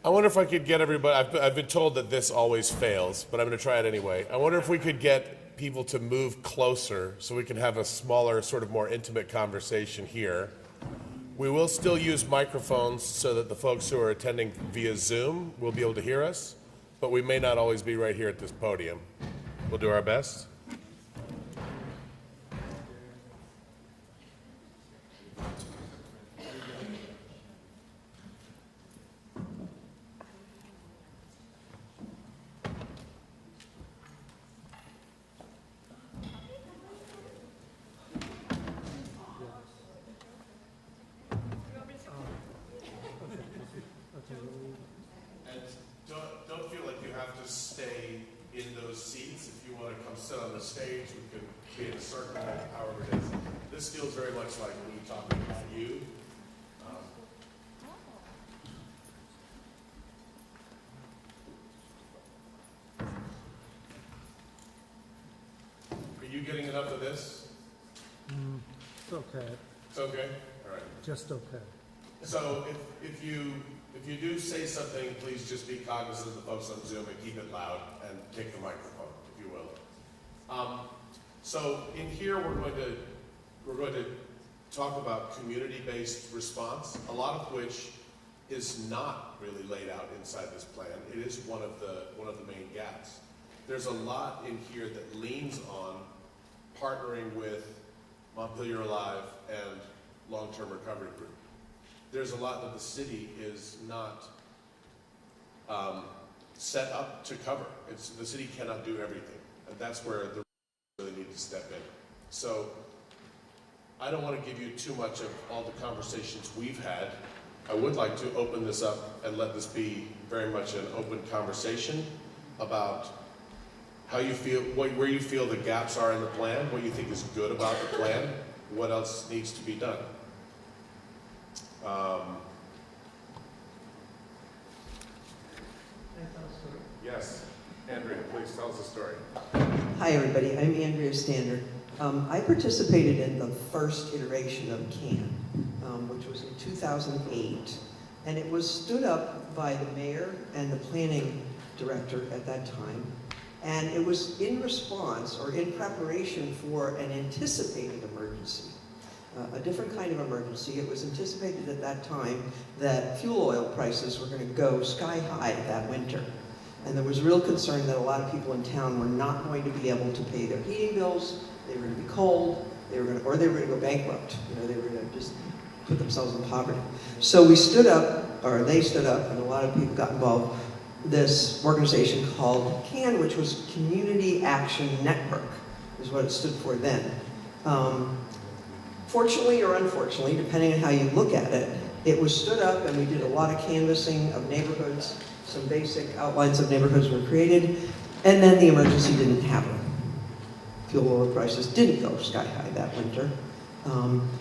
I wonder if I could get everybody, I've been told that this always fails, but I'm going to try it anyway. I wonder if we could get people to move closer so we can have a smaller, sort of more intimate conversation here. We will still use microphones so that the folks who are attending via Zoom will be able to hear us, but we may not always be right here at this podium. We'll do our best. Don't feel like you have to stay in those seats. If you want to come sit on the stage, we can be in a circle, however it is. This feels very much like me talking about you. Are you getting enough of this? It's okay. It's okay? All right. Just okay. So if you do say something, please just be cognizant of the folks on Zoom and keep it loud and take the microphone, if you will. So in here, we're going to talk about community-based response, a lot of which is not really laid out inside this plan. It is one of the main gaps. There's a lot in here that leans on partnering with Montpelier Alive and Long-Term Recovery Group. There's a lot that the city is not set up to cover. The city cannot do everything, and that's where the really need to step in. So I don't want to give you too much of all the conversations we've had. I would like to open this up and let this be very much an open conversation about how you feel, where you feel the gaps are in the plan, what you think is good about the plan, what else needs to be done. Yes, Andrea, please tell us a story. Hi everybody, I'm Andrea Standard. I participated in the first iteration of CAN, which was in 2008, and it was stood up by the mayor and the planning director at that time, and it was in response or in preparation for an anticipated emergency. A different kind of emergency. It was anticipated at that time that fuel oil prices were going to go sky high that winter. And there was real concern that a lot of people in town were not going to be able to pay their heating bills, they were going to be cold, they were going to go bankrupt. You know, they were going to just put themselves in poverty. So we stood up, or they stood up, and a lot of people got involved, this organization called CAN, which was Community Action Network, is what it stood for then. Fortunately or unfortunately, depending on how you look at it, it was stood up and we did a lot of canvassing of neighborhoods, some basic outlines of neighborhoods were created, and then the emergency didn't happen. Fuel oil prices didn't go sky high that winter.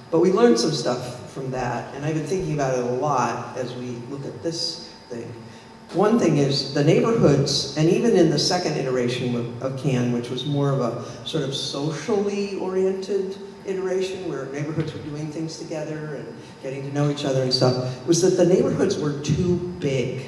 But we learned some stuff from that, and I've been thinking about it a lot as we look at this thing. One thing is the neighborhoods, and even in the second iteration of CAN, which was more of a sort of socially oriented iteration where neighborhoods were doing things together and getting to know each other and stuff, was that the neighborhoods were too big.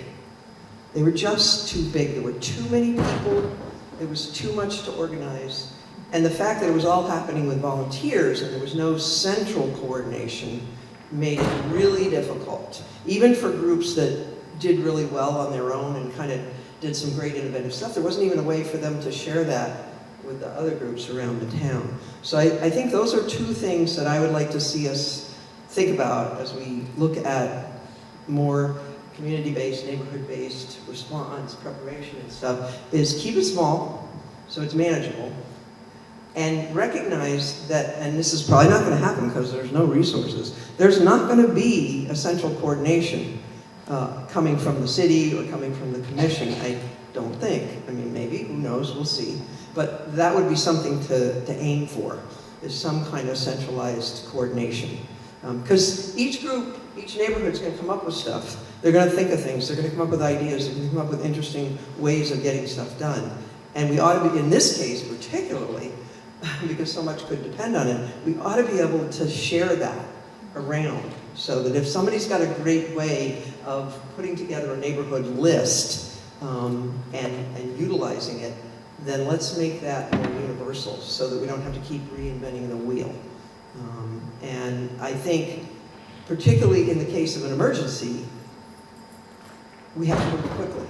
They were just too big. There were too many people. There was too much to organize. And the fact that it was all happening with volunteers and there was no central coordination made it really difficult. Even for groups that did really well on their own and kind of did some great innovative stuff, there wasn't even a way for them to share that with the other groups around the town. So I think those are two things that I would like to see us think about as we look at more community-based, neighborhood-based response, preparation and stuff, is keep it small so it's manageable, and recognize that, and this is probably not going to happen because there's no resources, there's not going to be a central coordination coming from the city or coming from the commission, I don't think. I mean, maybe, who knows, we'll see. But that would be something to aim for, is some kind of centralized coordination. Because each group, each neighborhood's going to come up with stuff. They're going to think of things, they're going to come up with ideas, they're going to come up with interesting ways of getting stuff done. And we ought to be, in this case particularly, because so much could depend on it, we ought to be able to share that around so that if somebody's got a great way of putting together a neighborhood list and utilizing it, then let's make that more universal so that we don't have to keep reinventing the wheel. And I think, particularly in the case of an emergency, we have to move quickly.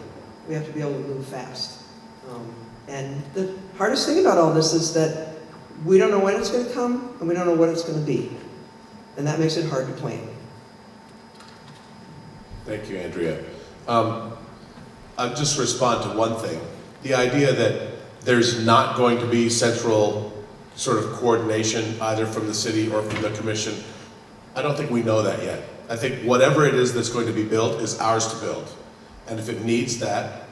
We have to be able to move fast. And the hardest thing about all this is that we don't know when it's going to come, and we don't know what it's going to be. And that makes it hard to plan. Thank you, Andrea. I'll just respond to one thing. The idea that there's not going to be central sort of coordination either from the city or from the commission, I don't think we know that yet. I think whatever it is that's going to be built is ours to build. And if it needs that,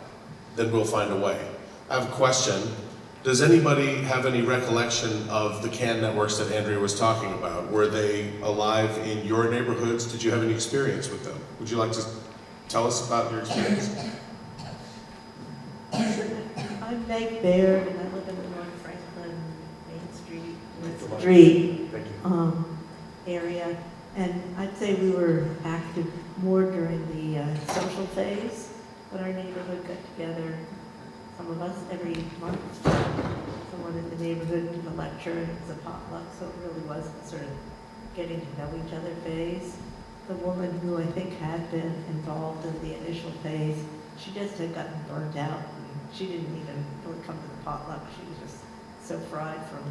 then we'll find a way. I have a question. Does anybody have any recollection of the CAN networks that Andrea was talking about? Were they alive in your neighborhoods? Did you have any experience with them? Would you like to tell us about your experience? I'm Meg Baird, and I live in the North Franklin Main Street area. And I'd say we were active more during the social phase when our neighborhood got together. Some of us every month, someone in the neighborhood gave a lecture, and it was a potluck, so it really was sort of getting to know each other phase. The woman who I think had been involved in the initial phase, she just had gotten burnt out. She didn't even really come to the potluck. She was just so fried from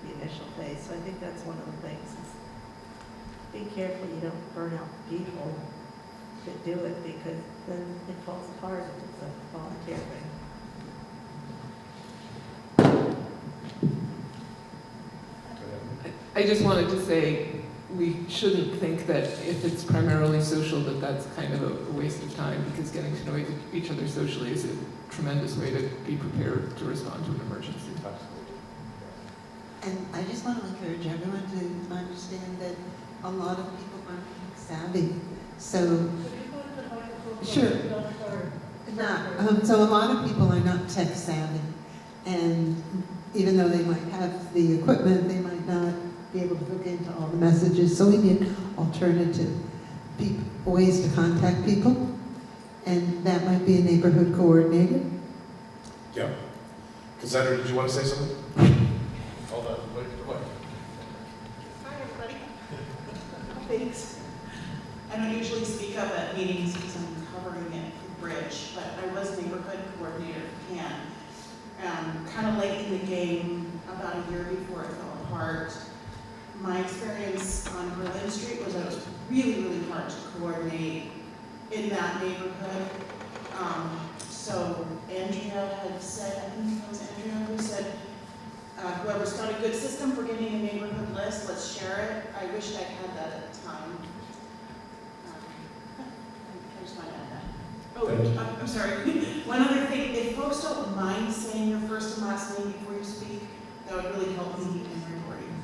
the initial phase. So I think that's one of the things. Is be careful you don't burn out people that do it, because then it falls apart if it's a volunteer thing. I just wanted to say we shouldn't think that if it's primarily social that that's kind of a waste of time, because getting to know each other socially is a tremendous way to be prepared to respond to an emergency. And I just want to encourage everyone to understand that a lot of people aren't savvy. So, sure. So a lot of people are not tech savvy. And even though they might have the equipment, they might not be able to hook into all the messages. So we need alternative ways to contact people. And that might be a neighborhood coordinator. Yeah. Cassandra, did you want to say something? Hold on, wait. Hi, everybody. Thanks. I don't usually speak up at meetings because I'm covering it for Bridge, but I was neighborhood coordinator for CAN. Kind of late in the game, about a year before it fell apart. My experience on Berlin Street was that it was really, really hard to coordinate in that neighborhood. So Andrea had said, I think it was Andrea who said, whoever's got a good system for getting a neighborhood list, let's share it. I wished I had that at the time. I just want to add that. Oh, I'm sorry. One other thing, if folks don't mind saying your first and last name before you speak, that would really help me in recording.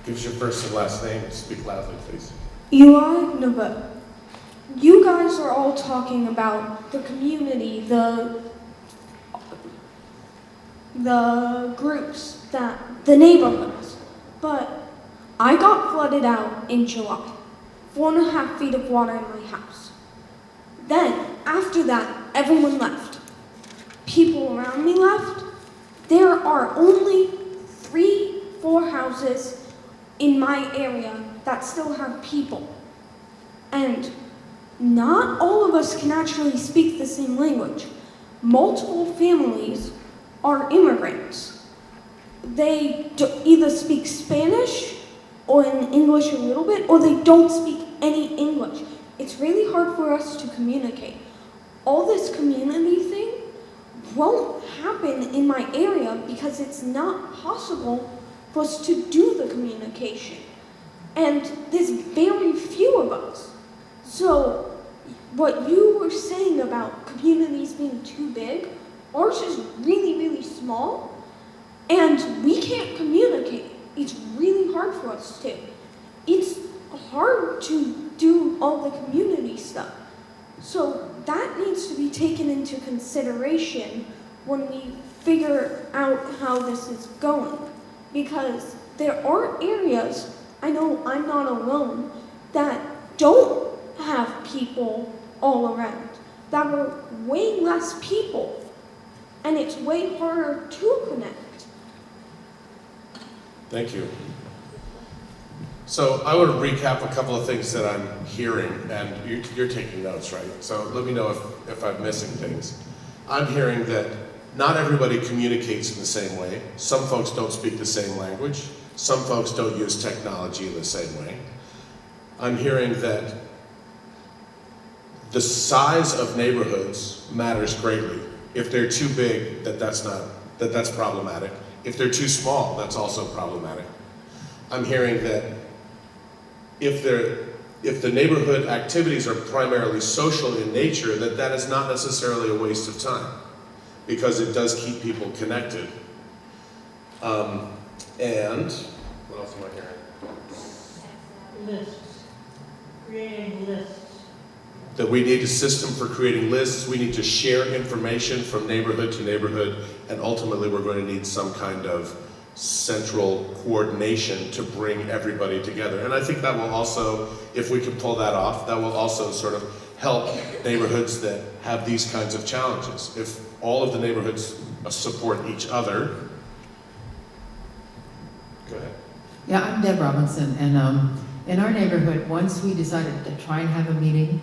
Give us your first and last name. Speak loudly, please. Eli? No, but you guys are all talking about the community, the groups, the neighborhoods. But I got flooded out in July. 4.5 feet of water in my house. Then, after that, everyone left. People around me left. There are only 3-4 houses in my area that still have people. And not all of us can actually speak the same language. Multiple families are immigrants. They either speak Spanish or in English a little bit, or they don't speak any English. It's really hard for us to communicate. All this community thing won't happen in my area because it's not possible for us to do the communication. And there's very few of us. So what you were saying about communities being too big, ours is really, really small, and we can't communicate. It's really hard for us to. It's hard to do all the community stuff. So that needs to be taken into consideration when we figure out how this is going. Because there are areas, I know I'm not alone, that don't have people all around, that are way less people, and it's way harder to connect. Thank you. So I want to recap a couple of things that I'm hearing, and you're taking notes, right? So let me know if I'm missing things. I'm hearing that not everybody communicates in the same way. Some folks don't speak the same language. Some folks don't use technology in the same way. I'm hearing that the size of neighborhoods matters greatly. If they're too big, that's problematic. If they're too small, that's also problematic. I'm hearing that if the neighborhood activities are primarily social in nature, that is not necessarily a waste of time, because it does keep people connected. And what else am I hearing? Lists. Creating lists. That we need a system for creating lists. We need to share information from neighborhood to neighborhood, and ultimately we're going to need some kind of central coordination to bring everybody together. And I think that will also, if we can pull that off, that will also sort of help neighborhoods that have these kinds of challenges. If all of the neighborhoods support each other. Go ahead. Yeah, I'm Deb Robinson, and in our neighborhood, once we decided to try and have a meeting,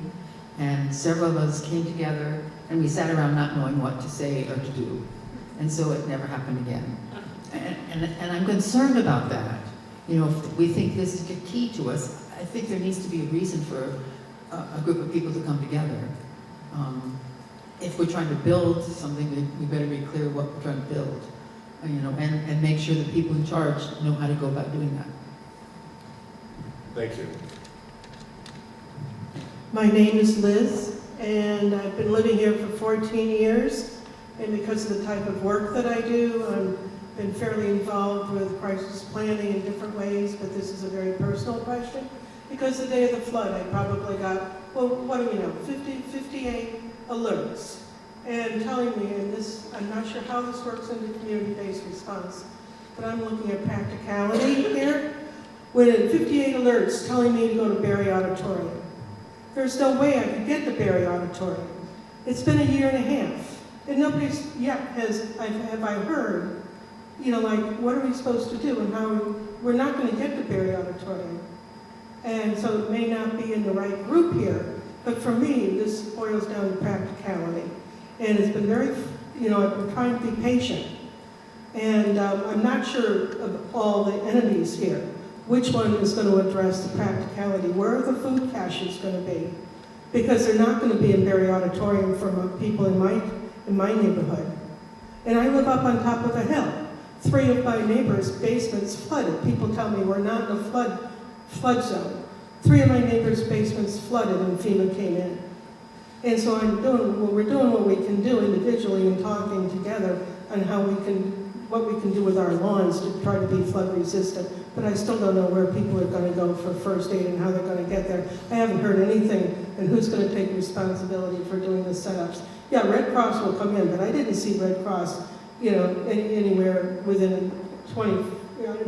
and several of us came together, and we sat around not knowing what to say or to do, and so it never happened again. And I'm concerned about that. You know, if we think this is key to us, I think there needs to be a reason for a group of people to come together. If we're trying to build something, we better be clear what we're trying to build, you know, and make sure that people in charge know how to go about doing that. Thank you. My name is Liz, and I've been living here for 14 years. And because of the type of work that I do, I've been fairly involved with crisis planning in different ways, but this is a very personal question. Because the day of the flood, I probably got, well, what do we know, 58 alerts. And telling me, and this, I'm not sure how this works in the community-based response, but I'm looking at practicality here. When 58 alerts telling me to go to Barry Auditorium. There's no way I could get to Barry Auditorium. It's been a year and a half, and nobody's yet have I heard, you know, like, what are we supposed to do and how we're not going to get to Barry Auditorium. And so it may not be in the right group here, but for me, this boils down to practicality. And it's been very, you know, I've been trying to be patient. And I'm not sure of all the entities here. Which one is going to address the practicality? Where are the food caches going to be? Because they're not going to be in Barry Auditorium for people in my neighborhood. And I live up on top of a hill. 3 of my neighbors' basements flooded. People tell me we're not in a flood zone. 3 of my neighbors' basements flooded and FEMA came in. And so we're doing what we can do individually and talking together on what we can do with our lawns to try to be flood resistant. But I still don't know where people are going to go for first aid and how they're going to get there. I haven't heard anything, and who's going to take responsibility for doing the setups. Yeah, Red Cross will come in, but I didn't see Red Cross, you know, anywhere within 20,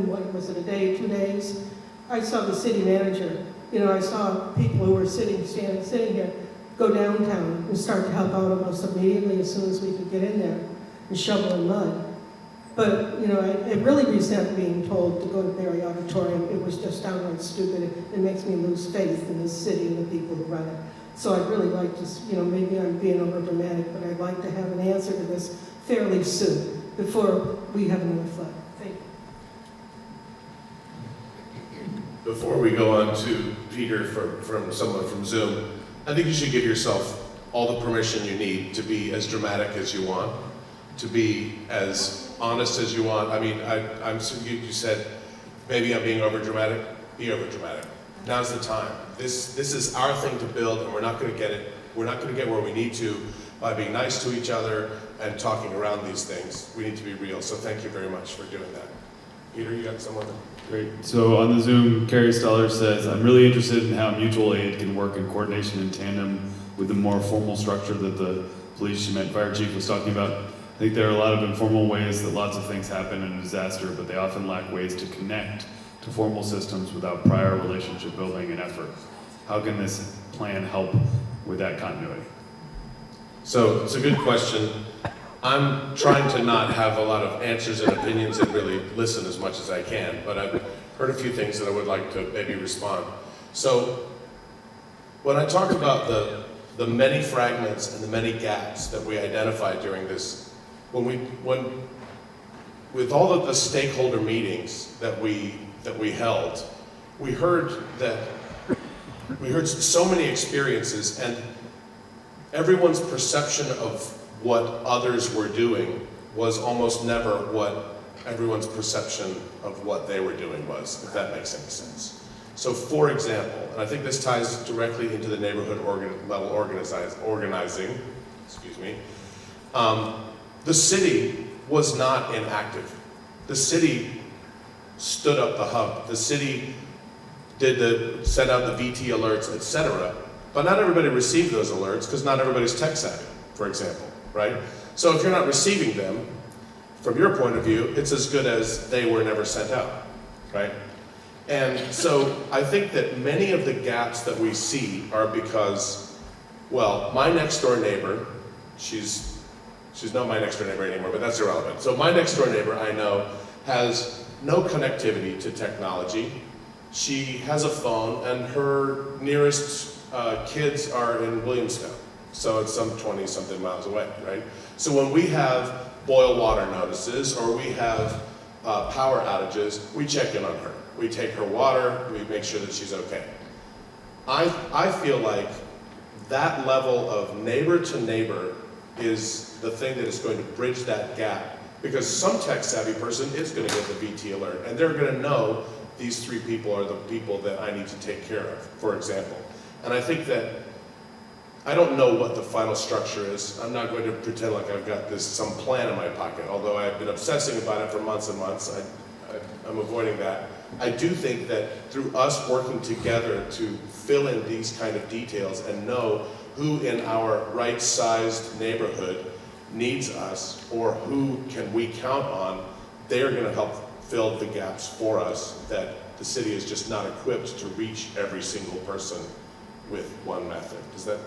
what was it, a day, 2 days? I saw the city manager, you know, I saw people who were sitting here go downtown and start to help out almost immediately as soon as we could get in there and shovel in mud. But, you know, I really resent being told to go to Barry Auditorium. It was just downright stupid. It makes me lose faith in this city and the people who run it. So I'd really like to, you know, maybe I'm being overdramatic, but I'd like to have an answer to this fairly soon before we have another flood. Thank you. Before we go on to Peter from someone from Zoom, I think you should give yourself all the permission you need to be as dramatic as you want, to be as honest as you want. I mean, you said, maybe I'm being overdramatic. Be overdramatic. Now's the time. This is our thing to build, and we're not going to get it. We're not going to get where we need to by being nice to each other and talking around these things. We need to be real. So thank you very much for doing that. Peter, you got someone? Great. So on the Zoom, Carrie Steller says, I'm really interested in how mutual aid can work in coordination in tandem with the more formal structure that the police, she meant fire chief, was talking about. I think there are a lot of informal ways that lots of things happen in a disaster, but they often lack ways to connect to formal systems without prior relationship building and effort. How can this plan help with that continuity? So it's a good question. I'm trying to not have a lot of answers and opinions and really listen as much as I can, but I've heard a few things that I would like to maybe respond. So when I talk about the many fragments and the many gaps that we identified during this, with all of the stakeholder meetings that we held, we heard so many experiences, and everyone's perception of what others were doing was almost never what everyone's perception of what they were doing was, if that makes any sense. So for example, and I think this ties directly into the neighborhood level organizing, excuse me, the city was not inactive. The city stood up the hub. The city sent out the VT alerts, etc. But not everybody received those alerts because not everybody's tech savvy, for example, right? So if you're not receiving them, from your point of view, it's as good as they were never sent out, right? And so I think that many of the gaps that we see are because, well, my next door neighbor, she's not my next door neighbor anymore, but that's irrelevant. So my next door neighbor, I know, has no connectivity to technology. She has a phone, and her nearest kids are in Williamstown. So it's some 20-something miles away, right? So when we have boil water notices or we have power outages, we check in on her. We take her water, we make sure that she's okay. I feel like that level of neighbor to neighbor is the thing that is going to bridge that gap, because some tech-savvy person is going to get the VT alert, and they're going to know these 3 people are the people that I need to take care of, for example. And I think that, I don't know what the final structure is. I'm not going to pretend like I've got some plan in my pocket, although I've been obsessing about it for months and months. I'm avoiding that. I do think that through us working together to fill in these kind of details and know who in our right-sized neighborhood needs us, or who can we count on, they're going to help fill the gaps for us that the city is just not equipped to reach every single person with one method. Does that?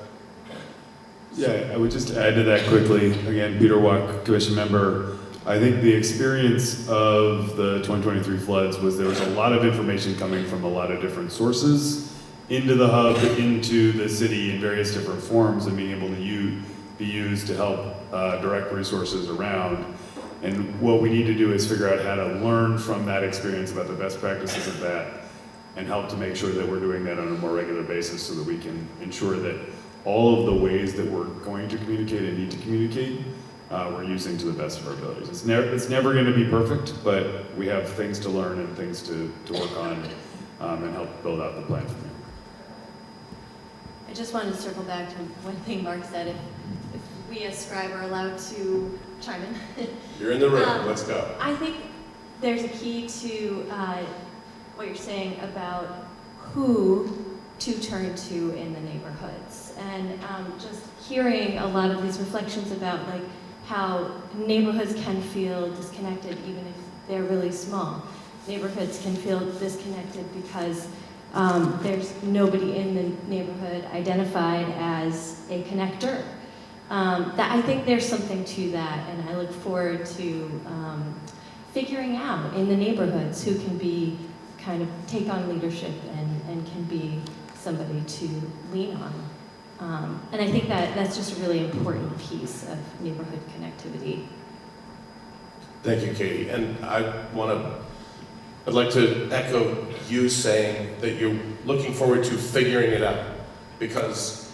Yeah, I would just add to that quickly. Again, Peter Wack, Commission member. I think the experience of the 2023 floods was there was a lot of information coming from a lot of different sources into the hub, into the city in various different forms, and being able to be used to help direct resources around. And what we need to do is figure out how to learn from that experience about the best practices of that and help to make sure that we're doing that on a more regular basis so that we can ensure that all of the ways that we're going to communicate and need to communicate, we're using to the best of our abilities. It's never going to be perfect, but we have things to learn and things to work on and help build out the plan from here. I just wanted to circle back to one thing Mark said. If we as Scribe are allowed to chime in. You're in the room, let's go. I think there's a key to what you're saying about who to turn to in the neighborhoods. And just hearing a lot of these reflections about like how neighborhoods can feel disconnected even if they're really small. Neighborhoods can feel disconnected because there's nobody in the neighborhood identified as a connector. I think there's something to that, and I look forward to figuring out in the neighborhoods who can be kind of take on leadership and can be somebody to lean on. And I think that's just a really important piece of neighborhood connectivity. Thank you, Katie. And I'd like to echo you saying that you're looking forward to figuring it out, because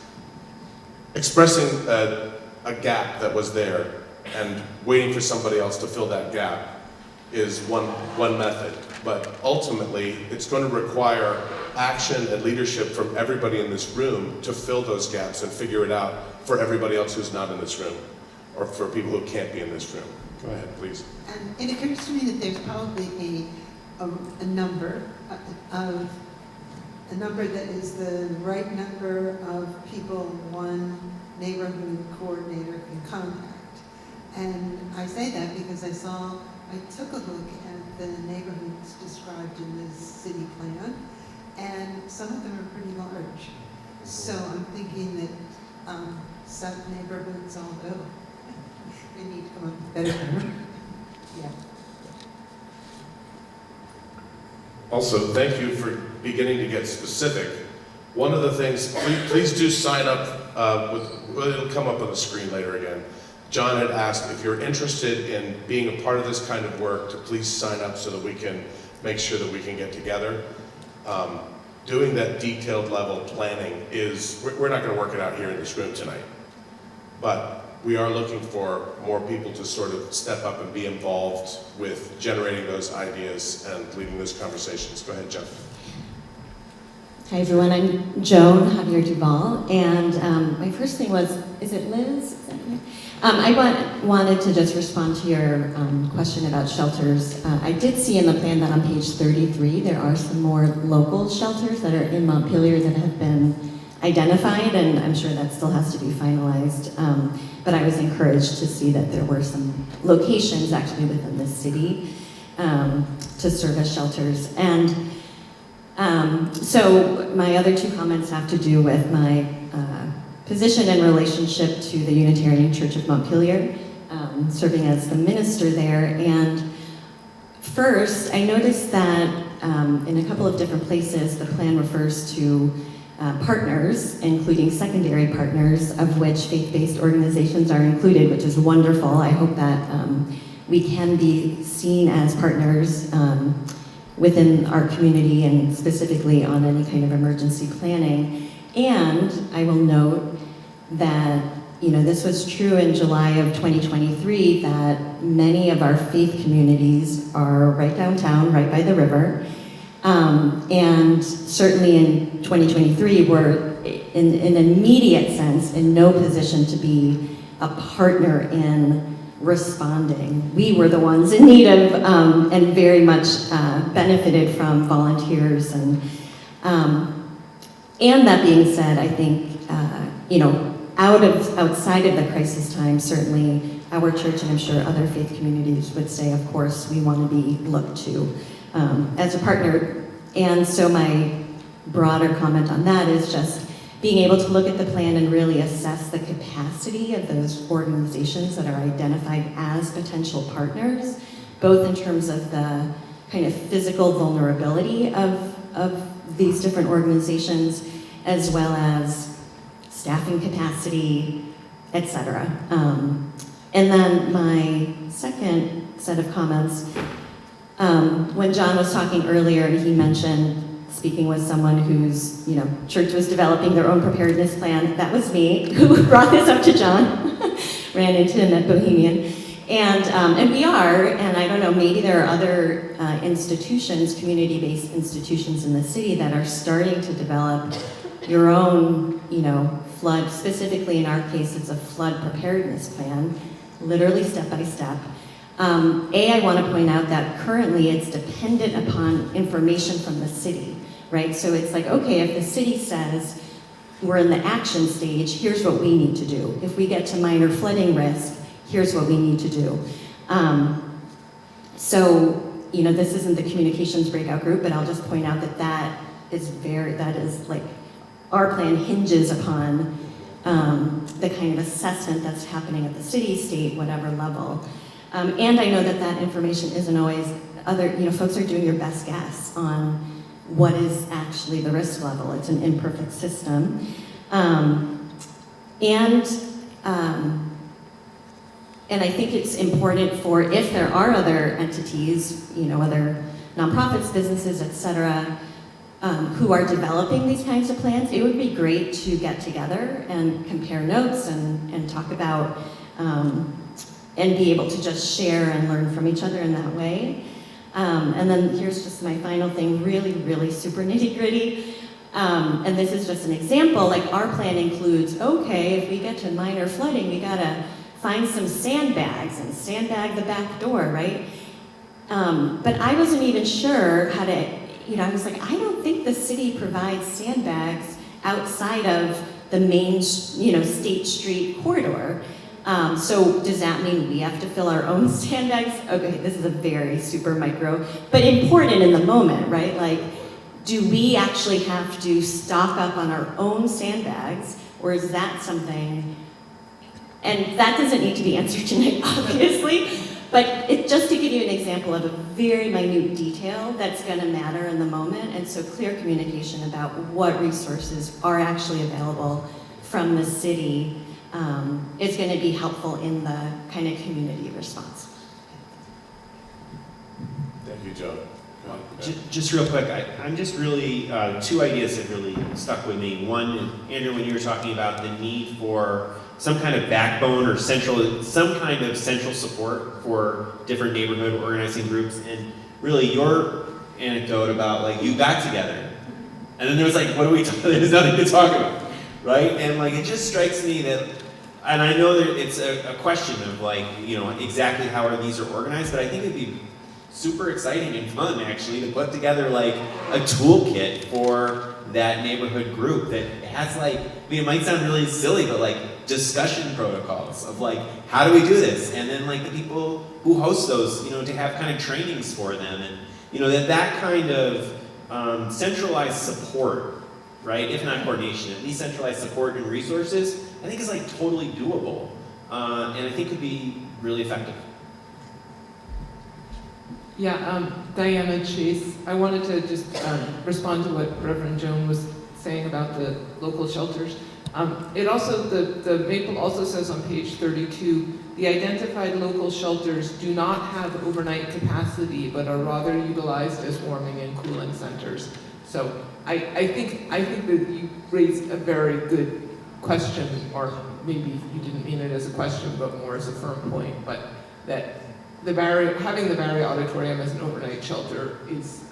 expressing a gap that was there and waiting for somebody else to fill that gap is one method. But ultimately, it's going to require action and leadership from everybody in this room to fill those gaps and figure it out for everybody else who's not in this room, or for people who can't be in this room. Go ahead, please. And it occurs to me that there's probably a number that is the right number of people one neighborhood coordinator can contact. And I say that because I took a look at the neighborhoods described in the city plan, and some of them are pretty large. So I'm thinking that some neighborhoods, although they need to come up with better term. Yeah. Also, thank you for beginning to get specific. One of the things, please do sign up well, it'll come up on the screen later again. John had asked if you're interested in being a part of this kind of work to please sign up so that we can make sure that we can get together. Doing that detailed level planning is, we're not going to work it out here in this room tonight, but we are looking for more people to sort of step up and be involved with generating those ideas and leading those conversations. Go ahead, Joan. Hi everyone, I'm Joan Javier Duval, and my first thing was, is it Liz? Is that right? I wanted to just respond to your question about shelters. I did see in the plan that on page 33 there are some more local shelters that are in Montpelier that have been identified, and I'm sure that still has to be finalized. But I was encouraged to see that there were some locations actually within the city to serve as shelters. And so my other two comments have to do with my position and relationship to the Unitarian Church of Montpelier, serving as the minister there. And first, I noticed that in a couple of different places, the plan refers to partners, including secondary partners, of which faith-based organizations are included, which is wonderful. I hope that we can be seen as partners within our community and specifically on any kind of emergency planning. And I will note that, you know, this was true in July of 2023, that many of our faith communities are right downtown, right by the river. And certainly in 2023, we're in an immediate sense in no position to be a partner in responding. We were the ones in need of and very much benefited from volunteers. And that being said, I think, you know, outside of the crisis time, certainly our church and I'm sure other faith communities would say, of course, we want to be looked to as a partner. And so my broader comment on that is just being able to look at the plan and really assess the capacity of those organizations that are identified as potential partners, both in terms of the kind of physical vulnerability of these different organizations, as well as staffing capacity, etc. And then my second set of comments, when John was talking earlier, he mentioned speaking with someone whose, you know, church was developing their own preparedness plan. That was me who brought this up to John, ran into him at Bohemian. And we are, and I don't know, maybe there are other institutions, community-based institutions in the city that are starting to develop your own, you know, flood, specifically in our case, it's a flood preparedness plan, literally step by step. I want to point out that currently it's dependent upon information from the city, right? So it's like, okay, if the city says we're in the action stage, here's what we need to do. If we get to minor flooding risk, here's what we need to do. So, you know, this isn't the communications breakout group, but I'll just point out that that is like, our plan hinges upon the kind of assessment that's happening at the city, state, whatever level. And I know that that information isn't always, folks are doing your best guess on what is actually the risk level. It's an imperfect system. And I think it's important for, if there are other entities, you know, other nonprofits, businesses, et cetera, who are developing these kinds of plans, it would be great to get together and compare notes and talk about and be able to just share and learn from each other in that way. And then here's just my final thing, really, really super nitty-gritty. And this is just an example, like our plan includes, okay, if we get to minor flooding, we gotta find some sandbags and sandbag the back door, right? But I wasn't even sure how to, you know, I was like, I don't think the city provides sandbags outside of the main, you know, State Street corridor. So does that mean we have to fill our own sandbags? Okay, this is a very super micro, but important in the moment, right? Like, do we actually have to stock up on our own sandbags, or is that something, and that doesn't need to be answered tonight, obviously, but just to give you an example of a very minute detail that's gonna matter in the moment, and so clear communication about what resources are actually available from the city is going to be helpful in the kind of community response. Thank you, Joe. Go ahead. Just real quick, I'm just really, two ideas that really stuck with me. One, Andrew, when you were talking about the need for some kind of backbone or some kind of central support for different neighborhood organizing groups, and really your anecdote about like you got together, and then there was like, what do we talk, there's nothing to talk about, right? And like, it just strikes me that, and I know that it's a question of like, exactly how are these are organized, but I think it'd be super exciting and fun actually to put together like a toolkit for that neighborhood group that has like, it might sound really silly, but like discussion protocols of like, how do we do this? And then like the people who host those, to have kind of trainings for them, and that kind of centralized support, right? If not coordination, at least centralized support and resources, I think is like totally doable, and I think could be really effective. Yeah, Diana Chase, I wanted to just respond to what Reverend Joan was saying about the local shelters. It also, the Maple also says on page 32, the identified local shelters do not have overnight capacity, but are rather utilized as warming and cooling centers. So I think that you raised a very good question, or maybe you didn't mean it as a question, but more as a firm point, but that having the Barry Auditorium as an overnight shelter is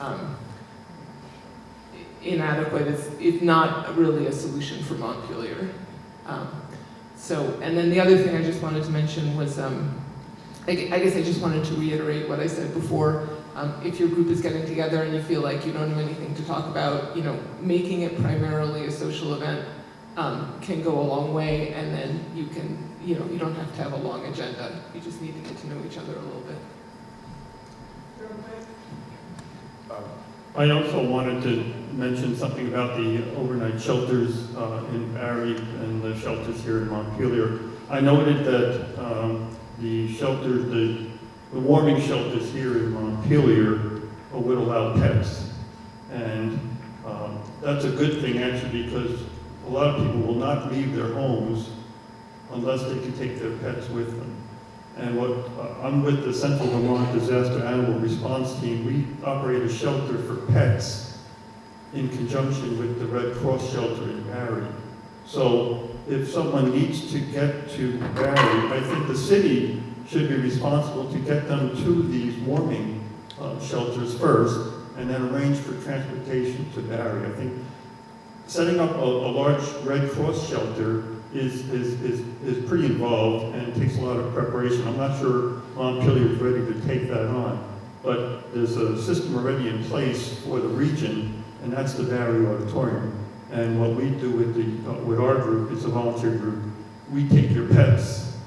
inadequate. It's not really a solution for Montpelier. And then the other thing I just wanted to mention was, I guess I just wanted to reiterate what I said before. If your group is getting together and you feel like you don't have anything to talk about, making it primarily a social event can go a long way, and then you can, you don't have to have a long agenda. You just need to get to know each other a little bit. I also wanted to mention something about the overnight shelters in Barry and the shelters here in Montpelier. I noted that the warming shelters here in Montpelier would allow pets. And that's a good thing actually, because a lot of people will not leave their homes unless they can take their pets with them. And I'm with the Central Vermont Disaster Animal Response Team. We operate a shelter for pets in conjunction with the Red Cross shelter in Barry. So if someone needs to get to Barry, I think the city should be responsible to get them to these warming shelters first, and then arrange for transportation to Barry. I think setting up a large Red Cross shelter is pretty involved and takes a lot of preparation. I'm not sure Montpelier is ready to take that on, but there's a system already in place for the region, and that's the Barry Auditorium. And what we do with our group, it's a volunteer group, we take your pets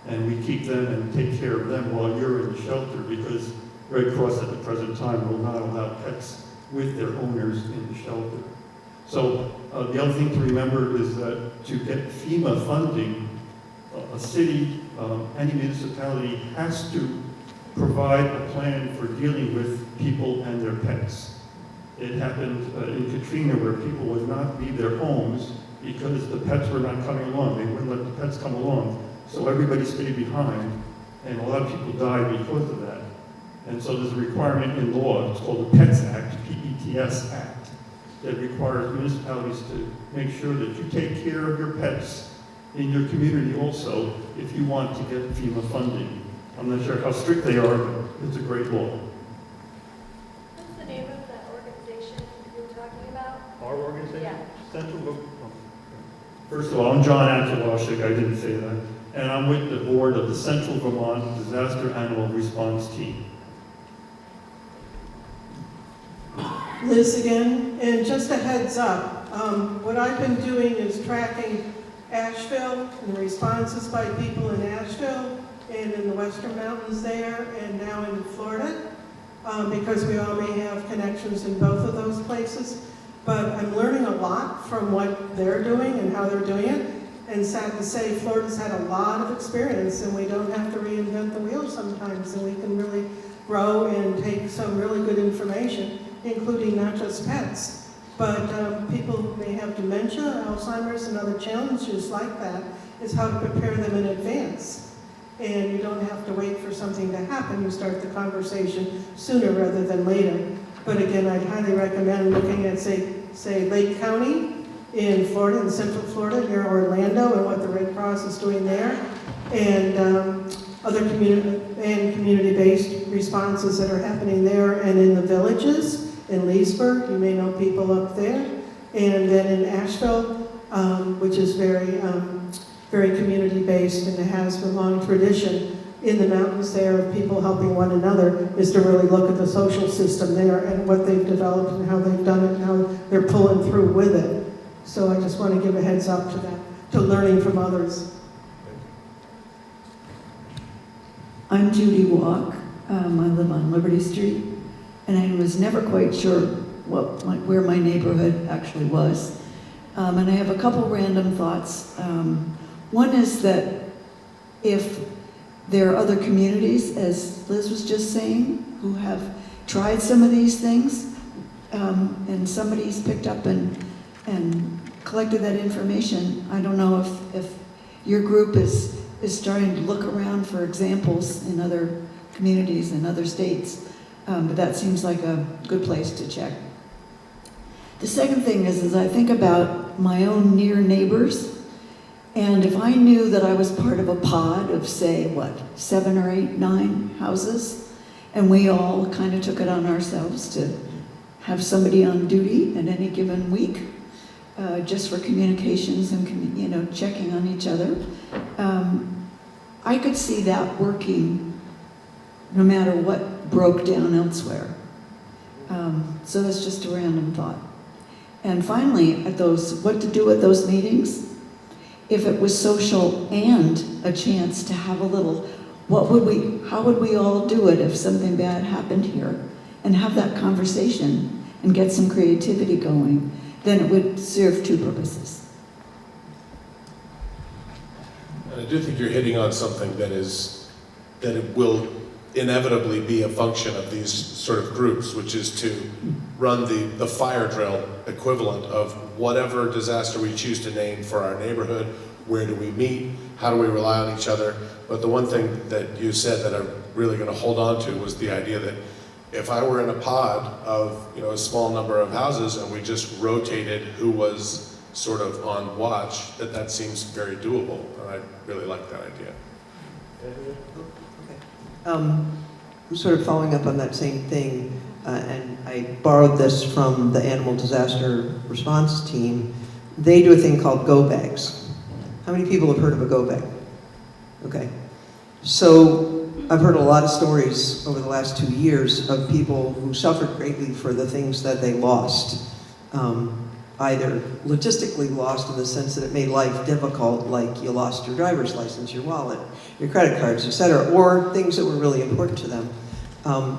and we keep them and take care of them while you're in the shelter, because Red Cross at the present time will not allow pets with their owners in the shelter. So the other thing to remember is that to get FEMA funding, a city, any municipality has to provide a plan for dealing with people and their pets. It happened in Katrina where people would not leave their homes because the pets were not coming along. They wouldn't let the pets come along. So everybody stayed behind, and a lot of people died because of that. And so there's a requirement in law, it's called the PETS Act, P-E-T-S Act, that requires municipalities to make sure that you take care of your pets in your community also if you want to get FEMA funding. I'm not sure how strict they are, but it's a great law. What's the name of that organization you're talking about? Our organization? Yeah. Central. First of all, I'm John Angelashik, I didn't say that. And I'm with the board of the Central Vermont Disaster Animal Response Team. Liz again, and just a heads up, what I've been doing is tracking Asheville, and the responses by people in Asheville and in the Western Mountains there, and now in Florida, because we all may have connections in both of those places. But I'm learning a lot from what they're doing and how they're doing it. And sad to say, Florida's had a lot of experience, and we don't have to reinvent the wheel sometimes, and we can really grow and take some really good information, including not just pets, but people who may have dementia, Alzheimer's, and other challenges like that, is how to prepare them in advance. And you don't have to wait for something to happen. You start the conversation sooner rather than later. But again, I'd highly recommend looking at, say Lake County in Florida, in Central Florida, near Orlando, and what the Red Cross is doing there, and other community-based responses that are happening there, and in the villages, in Leesburg, you may know people up there, and then in Asheville, which is very community-based and has a long tradition in the mountains there of people helping one another, is to really look at the social system there and what they've developed and how they've done it and how they're pulling through with it. So I just want to give a heads up to that, to learning from others. I'm Judy Walk. I live on Liberty Street, and I was never quite sure where my neighborhood actually was. And I have a couple random thoughts. One is that if there are other communities, as Liz was just saying, who have tried some of these things, and somebody's picked up and collected that information. I don't know if your group is starting to look around for examples in other communities and other states, but that seems like a good place to check. The second thing is I think about my own near neighbors, and if I knew that I was part of a pod of, say, 7 or 8, 9 houses, and we all kind of took it on ourselves to have somebody on duty at any given week, just for communications and checking on each other. I could see that working no matter what broke down elsewhere. So that's just a random thought. And finally, at what to do at those meetings, if it was social and a chance to have a little, how would we all do it if something bad happened here, and have that conversation and get some creativity going, then it would serve two purposes. And I do think you're hitting on something that it will inevitably be a function of these sort of groups, which is to run the fire drill equivalent of whatever disaster we choose to name for our neighborhood. Where do we meet? How do we rely on each other? But the one thing that you said that I'm really going to hold on to was the idea that if I were in a pod of a small number of houses and we just rotated who was sort of on watch, that seems very doable, and I really like that idea. I'm sort of following up on that same thing, and I borrowed this from the Animal Disaster Response Team. They do a thing called go bags. How many people have heard of a go bag? Okay. So I've heard a lot of stories over the last 2 years of people who suffered greatly for the things that they lost. Either logistically lost in the sense that it made life difficult, like you lost your driver's license, your wallet, your credit cards, etc., or things that were really important to them.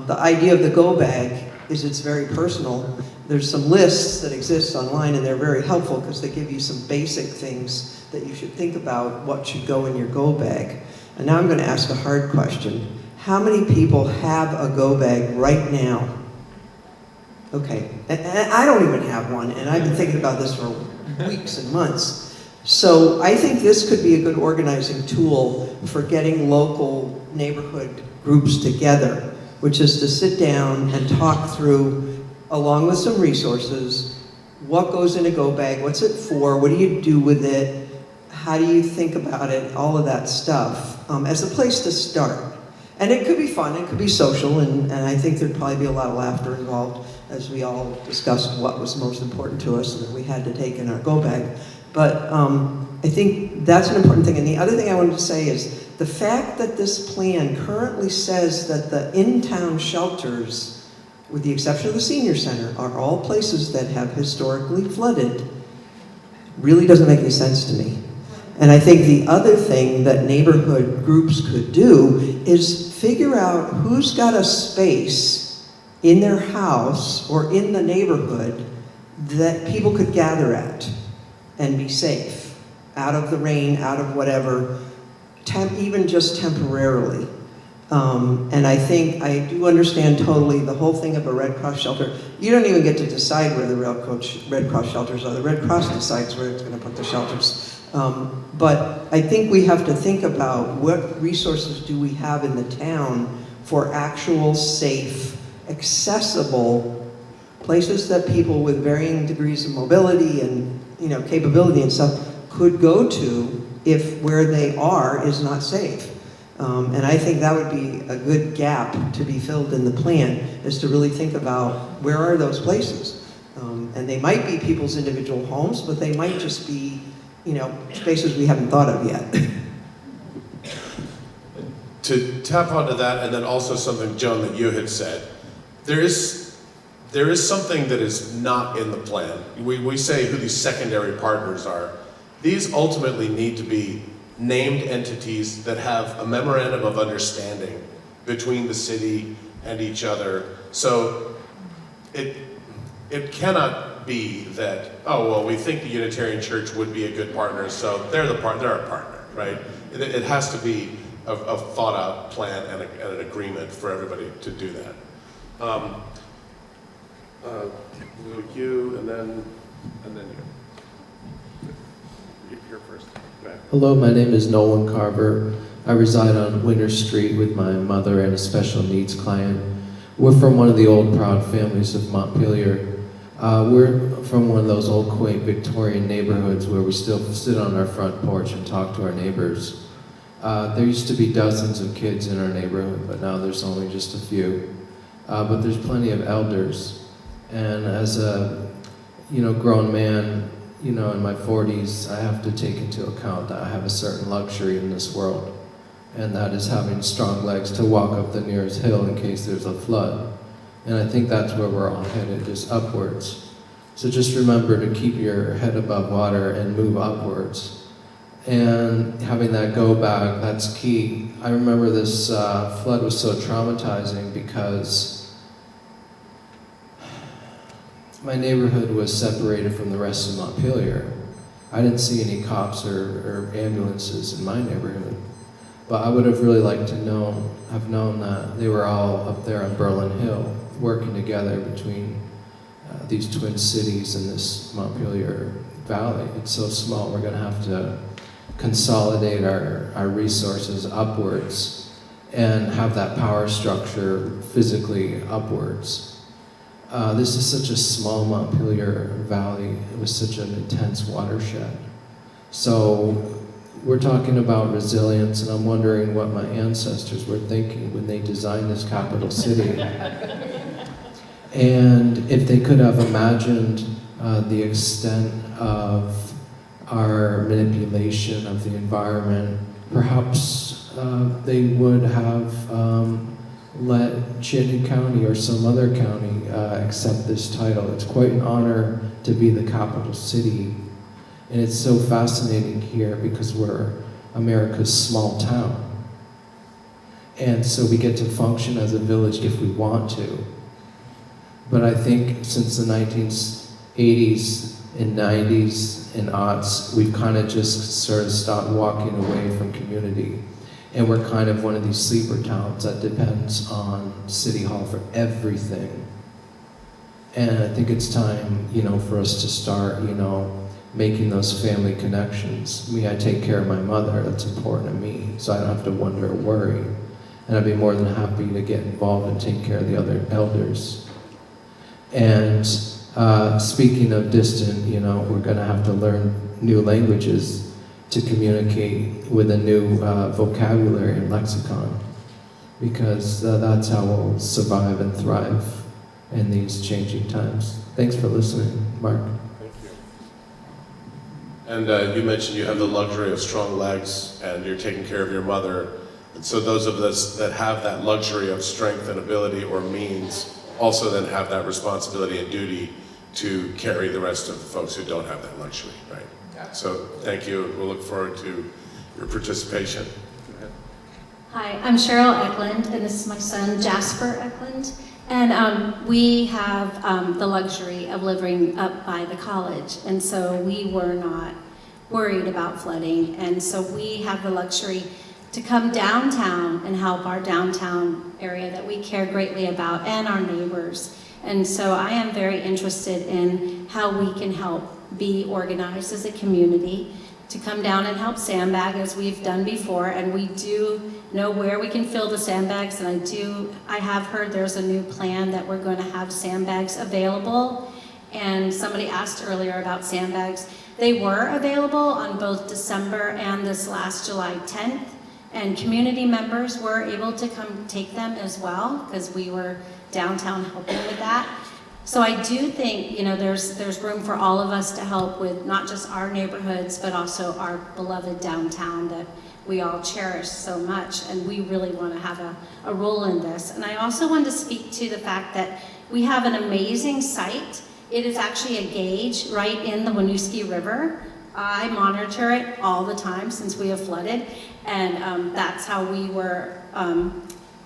The idea of the go bag is it's very personal. There's some lists that exist online, and they're very helpful because they give you some basic things that you should think about what should go in your go bag. And now I'm going to ask a hard question. How many people have a go bag right now? Okay, and I don't even have one, and I've been thinking about this for weeks and months. So I think this could be a good organizing tool for getting local neighborhood groups together, which is to sit down and talk through, along with some resources, what goes in a go bag, what's it for, what do you do with it, how do you think about it, all of that stuff, as a place to start. And it could be fun, it could be social, and I think there'd probably be a lot of laughter involved as we all discussed what was most important to us that we had to take in our go bag. But I think that's an important thing. And the other thing I wanted to say is the fact that this plan currently says that the in-town shelters, with the exception of the senior center, are all places that have historically flooded, really doesn't make any sense to me. And I think the other thing that neighborhood groups could do is figure out who's got a space in their house or in the neighborhood that people could gather at and be safe, out of the rain, out of whatever, even just temporarily. And I think I do understand totally the whole thing of a Red Cross shelter. You don't even get to decide where the Red Cross shelters are. The Red Cross decides where it's going to put the shelters. But I think we have to think about what resources do we have in the town for actual, safe, accessible places that people with varying degrees of mobility and capability and stuff could go to if where they are is not safe. And I think that would be a good gap to be filled in the plan, is to really think about where are those places. And they might be people's individual homes, but they might just be spaces we haven't thought of yet. To tap onto that, and then also something, Joan, that you had said, there is something that is not in the plan. We say who these secondary partners are. These ultimately need to be named entities that have a memorandum of understanding between the city and each other. So it cannot be that, oh, well, we think the Unitarian Church would be a good partner, so they're our partner, right? It has to be a thought-out plan and an agreement for everybody to do that. You, and then you. You're first. Hello, my name is Nolan Carver. I reside on Winter Street with my mother and a special needs client. We're from one of the old proud families of Montpelier. We're from one of those old quaint Victorian neighborhoods where we still sit on our front porch and talk to our neighbors. There used to be dozens of kids in our neighborhood, but now there's only just a few. But there's plenty of elders. And as a grown man, in my 40s, I have to take into account that I have a certain luxury in this world, and that is having strong legs to walk up the nearest hill in case there's a flood. And I think that's where we're all headed, is upwards. So just remember to keep your head above water and move upwards. And having that go bag, that's key. I remember this flood was so traumatizing because my neighborhood was separated from the rest of Montpelier. I didn't see any cops or ambulances in my neighborhood. But I would have really liked to have known that they were all up there on Berlin Hill, working together between these twin cities in this Montpelier Valley. It's so small, we're gonna have to consolidate our resources upwards and have that power structure physically upwards. This is such a small Montpelier Valley. It was such an intense watershed. So we're talking about resilience, and I'm wondering what my ancestors were thinking when they designed this capital city. And if they could have imagined the extent of our manipulation of the environment, perhaps they would have let Chittenden County or some other county accept this title. It's quite an honor to be the capital city. And it's so fascinating here because we're America's small town. And so we get to function as a village if we want to. But I think since the 1980s and 90s and aughts, we've kind of just sort of stopped walking away from community. And we're kind of one of these sleeper towns that depends on City Hall for everything. And I think it's time, for us to start, making those family connections. I take care of my mother, that's important to me, so I don't have to wonder or worry. And I'd be more than happy to get involved and take care of the other elders. And speaking of distant, we're gonna have to learn new languages to communicate with a new vocabulary and lexicon, because that's how we'll survive and thrive in these changing times. Thanks for listening, Mark. Thank you. And you mentioned you have the luxury of strong legs and you're taking care of your mother. And so those of us that have that luxury of strength and ability or means also then have that responsibility and duty to carry the rest of the folks who don't have that luxury, right? So thank you. We'll look forward to your participation. Hi, I'm Cheryl Eklund, and this is my son, Jasper Eklund. And we have the luxury of living up by the college, and so we were not worried about flooding. And so we have the luxury to come downtown and help our downtown area that we care greatly about and our neighbors. And so I am very interested in how we can help be organized as a community to come down and help sandbag as we've done before. And we do know where we can fill the sandbags. And I have heard there's a new plan that we're going to have sandbags available. And somebody asked earlier about sandbags. They were available on both December and this last July 10th. And community members were able to come take them as well, because we were downtown helping with that. So I do think, there's room for all of us to help with not just our neighborhoods, but also our beloved downtown that we all cherish so much, and we really want to have a role in this. And I also want to speak to the fact that we have an amazing site. It is actually a gauge right in the Winooski River. I monitor it all the time since we have flooded, and that's how we were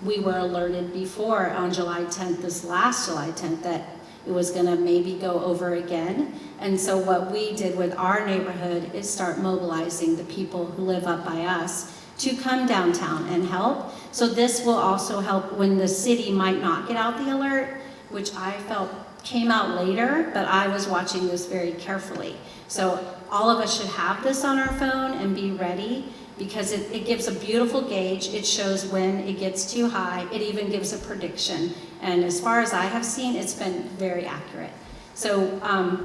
alerted before on July 10th, this last July 10th, that it was gonna maybe go over again. And so what we did with our neighborhood is start mobilizing the people who live up by us to come downtown and help. So this will also help when the city might not get out the alert, which I felt came out later, but I was watching this very carefully. So all of us should have this on our phone and be ready, because it gives a beautiful gauge. It shows when it gets too high. It even gives a prediction. And as far as I have seen, it's been very accurate. So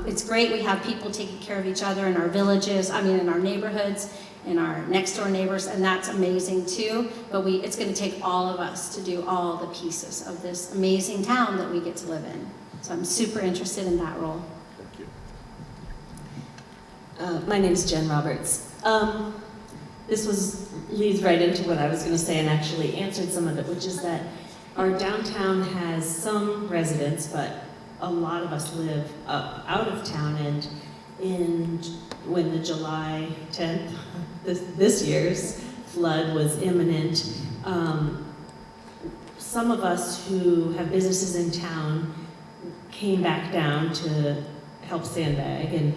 it's great we have people taking care of each other in our villages, in our neighborhoods, in our next door neighbors, and that's amazing too. But it's gonna take all of us to do all the pieces of this amazing town that we get to live in. So I'm super interested in that role. Thank you. My name is Jen Roberts. This leads right into what I was going to say and actually answered some of it, which is that our downtown has some residents, but a lot of us live out of town. And when the July 10th, this year's flood was imminent, some of us who have businesses in town came back down to help sandbag and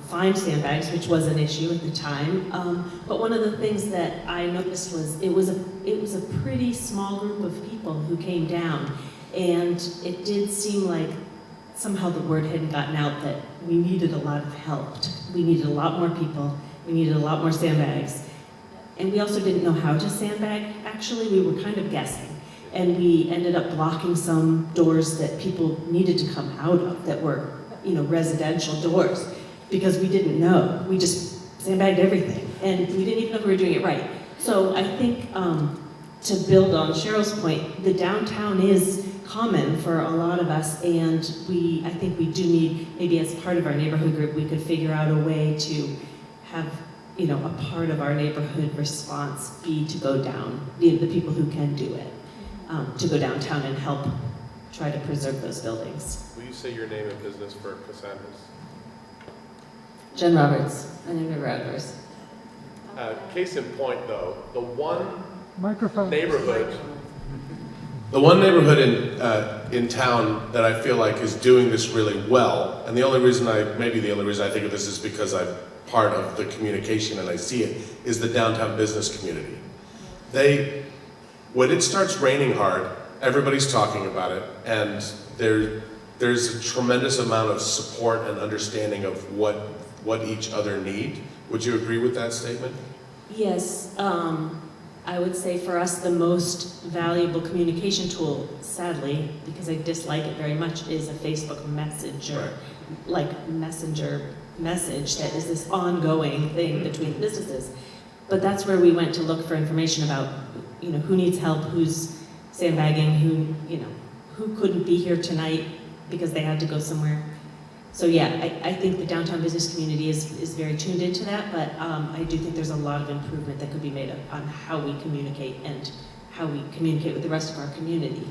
find sandbags, which was an issue at the time. But one of the things that I noticed was it was a pretty small group of people who came down, and it did seem like somehow the word hadn't gotten out that we needed a lot of help. We needed a lot more people. We needed a lot more sandbags. And we also didn't know how to sandbag. Actually, we were kind of guessing. And we ended up blocking some doors that people needed to come out of that were residential doors, because we didn't know. We just sandbagged everything, and we didn't even know if we were doing it right. So I think, to build on Cheryl's point, the downtown is common for a lot of us, and I think we do need, maybe as part of our neighborhood group, we could figure out a way to have, a part of our neighborhood response be to go down, the people who can do it, to go downtown and help try to preserve those buildings. Will you say your name and business for Cassandra's? Jen Roberts, my name is Radvers. Case in point, though, the one Microphone. neighborhood in town that I feel like is doing this really well, and maybe the only reason I think of this is because I'm part of the communication and I see it, is the downtown business community. When it starts raining hard, everybody's talking about it, and there's a tremendous amount of support and understanding of what each other need. Would you agree with that statement? Yes, I would say for us the most valuable communication tool, sadly, because I dislike it very much, is a Facebook Messenger, messenger message that is this ongoing thing between businesses. But that's where we went to look for information about, who needs help, who's sandbagging, who couldn't be here tonight because they had to go somewhere. So yeah, I think the downtown business community is very tuned into that, but I do think there's a lot of improvement that could be made on how we communicate and how we communicate with the rest of our community.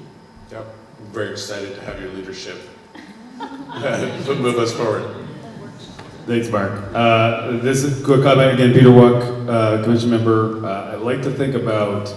Yep, I'm very excited to have your leadership Move us forward. Thanks, Mark. This is a quick comment again, Peter Walk, commission member. I like to think about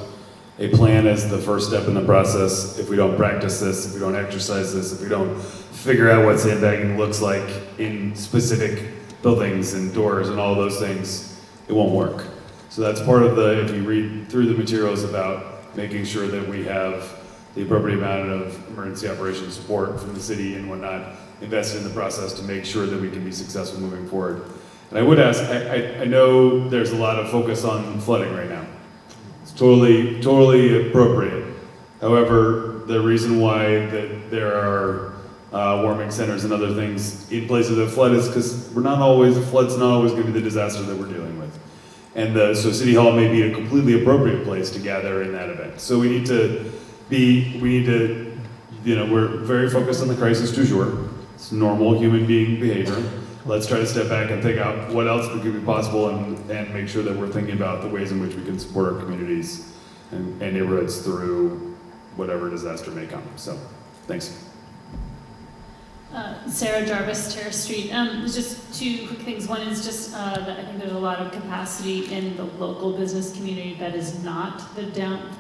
a plan as the first step in the process. If we don't practice this, if we don't exercise this, if we don't figure out what sandbagging looks like in specific buildings and doors and all those things, it won't work. So that's part of the, if you read through the materials about making sure that we have the appropriate amount of emergency operations support from the city and whatnot invested in the process to make sure that we can be successful moving forward. And I would ask, I know there's a lot of focus on flooding right now. It's totally appropriate. However, the reason why that there are warming centers and other things in places that flood is because flood's not always going to be the disaster that we're dealing with. And so City Hall may be a completely appropriate place to gather in that event. So we need to, we're very focused on the crisis du jour. It's normal human being behavior. Let's try to step back and think out what else could be possible and make sure that we're thinking about the ways in which we can support our communities and neighborhoods through whatever disaster may come. So, thanks. Sarah Jarvis, Terrace Street. Just two quick things. One is just that I think there's a lot of capacity in the local business community that is not the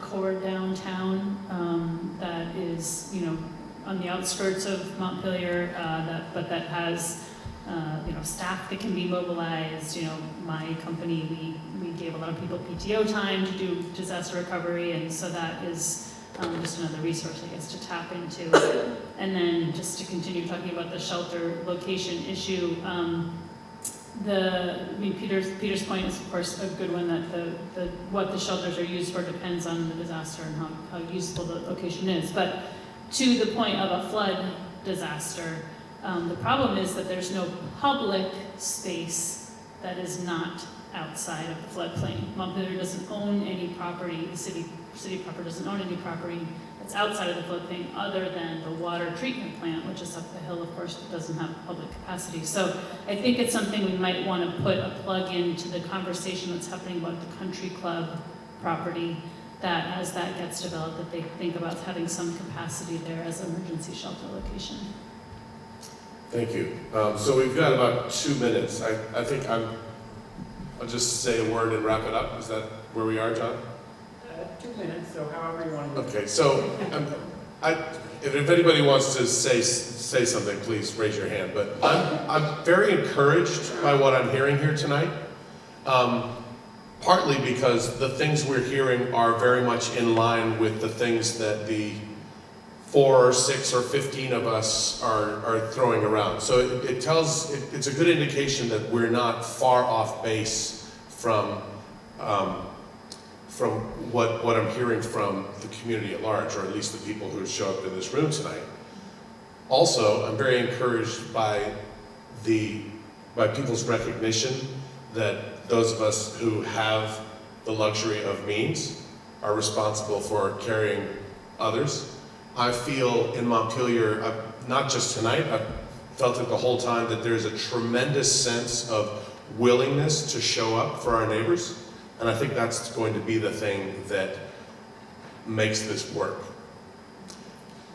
core downtown, that is, on the outskirts of Montpelier, but that has, staff that can be mobilized. My company, we gave a lot of people PTO time to do disaster recovery, and so that is just another resource, I guess, to tap into. And then just to continue talking about the shelter location issue, Peter's point is, of course, a good one, that what the shelters are used for depends on the disaster and how useful the location is. But to the point of a flood disaster, the problem is that there's no public space that is not outside of the floodplain. Montpelier doesn't own any property, the city proper doesn't own any property that's outside of the floodplain other than the water treatment plant, which is up the hill, of course, that doesn't have public capacity. So I think it's something we might want to put a plug into the conversation that's happening about the country club property, that as that gets developed, that they think about having some capacity there as an emergency shelter location. Thank you. So we've got about 2 minutes. I think I'll just say a word and wrap it up. Is that where we are, John? 2 minutes, so however you want to. Okay, so if anybody wants to say something, please raise your hand. But I'm very encouraged by what I'm hearing here tonight, partly because the things we're hearing are very much in line with the things that the 4 or 6 or 15 of us are throwing around. So it's a good indication that we're not far off base from what I'm hearing from the community at large, or at least the people who show up in this room tonight. Also, I'm very encouraged by people's recognition that those of us who have the luxury of means are responsible for carrying others. I feel in Montpelier, not just tonight, I've felt it the whole time, that there's a tremendous sense of willingness to show up for our neighbors. And I think that's going to be the thing that makes this work.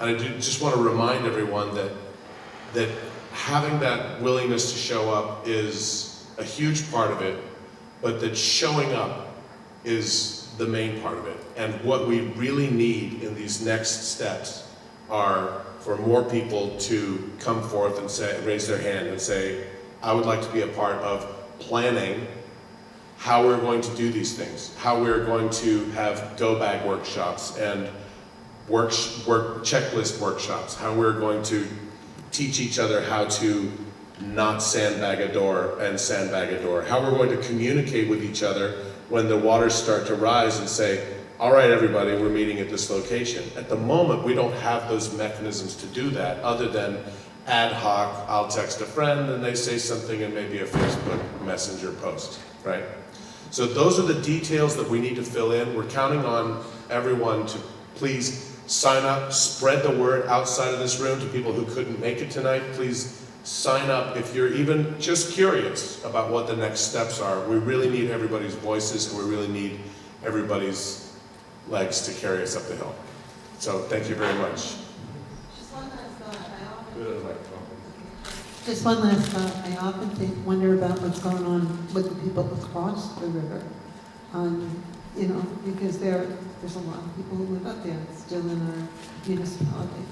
And I just want to remind everyone that having that willingness to show up is a huge part of it, but that showing up is the main part of it. And what we really need in these next steps are for more people to come forth and raise their hand and say, I would like to be a part of planning how we're going to do these things, how we're going to have go-bag workshops and checklist workshops, how we're going to teach each other how to not sandbag a door and sandbag a door, how we're going to communicate with each other when the waters start to rise and say, all right, everybody, we're meeting at this location. At the moment, we don't have those mechanisms to do that other than ad hoc, I'll text a friend and they say something and maybe a Facebook Messenger post, right? So those are the details that we need to fill in. We're counting on everyone to please sign up, spread the word outside of this room to people who couldn't make it tonight. Please sign up if you're even just curious about what the next steps are. We really need everybody's voices and we really need everybody's legs to carry us up the hill. So thank you very much. Just one last thought. I often Just one last thought. I often wonder about what's going on with the people across the river. You know, because there's a lot of people who live up there still in our municipality.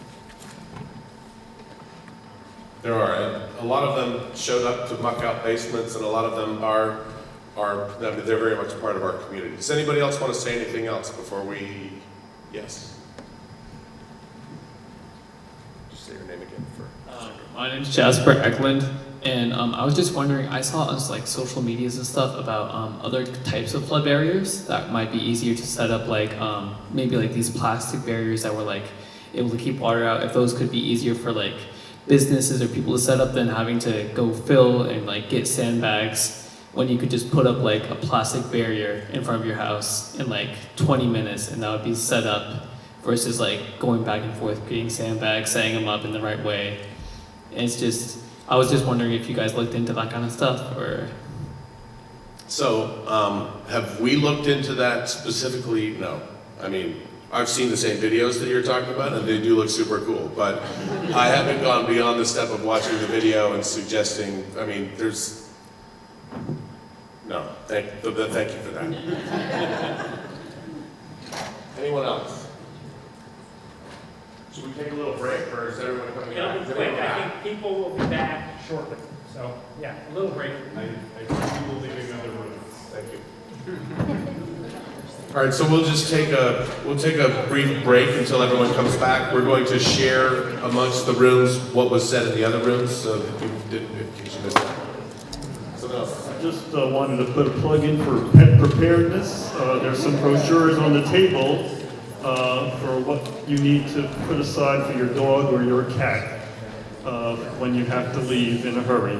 There are, and a lot of them showed up to muck out basements, and a lot of them are I mean, they're very much a part of our community. Does anybody else want to say anything else before we, yes? Just say your name again for. My name's Jasper Eklund, and I was just wondering, I saw on like social medias and stuff about other types of flood barriers that might be easier to set up, like maybe like these plastic barriers that were like able to keep water out, if those could be easier for like businesses or people to set up than having to go fill and like get sandbags, when you could just put up like a plastic barrier in front of your house in like 20 minutes and that would be set up versus like going back and forth getting sandbags, setting them up in the right way. And it's just, I was just wondering if you guys looked into that kind of stuff, or. So, have we looked into that specifically? No. I mean, I've seen the same videos that you're talking about, and they do look super cool, but I haven't gone beyond the step of watching the video and suggesting, I mean, there's, no, thank you for that. Anyone else? Should we take a little break, or is everyone coming It'll back? be quick. I think people will be back shortly. So, yeah, a little break. I see people leaving other rooms. Thank you. All right, so we'll take a brief break until everyone comes back. We're going to share amongst the rooms what was said in the other rooms, so that people didn't, in case you missed that. Something else? I just wanted to put a plug in for pet preparedness. There's some brochures on the table for what you need to put aside for your dog or your cat when you have to leave in a hurry,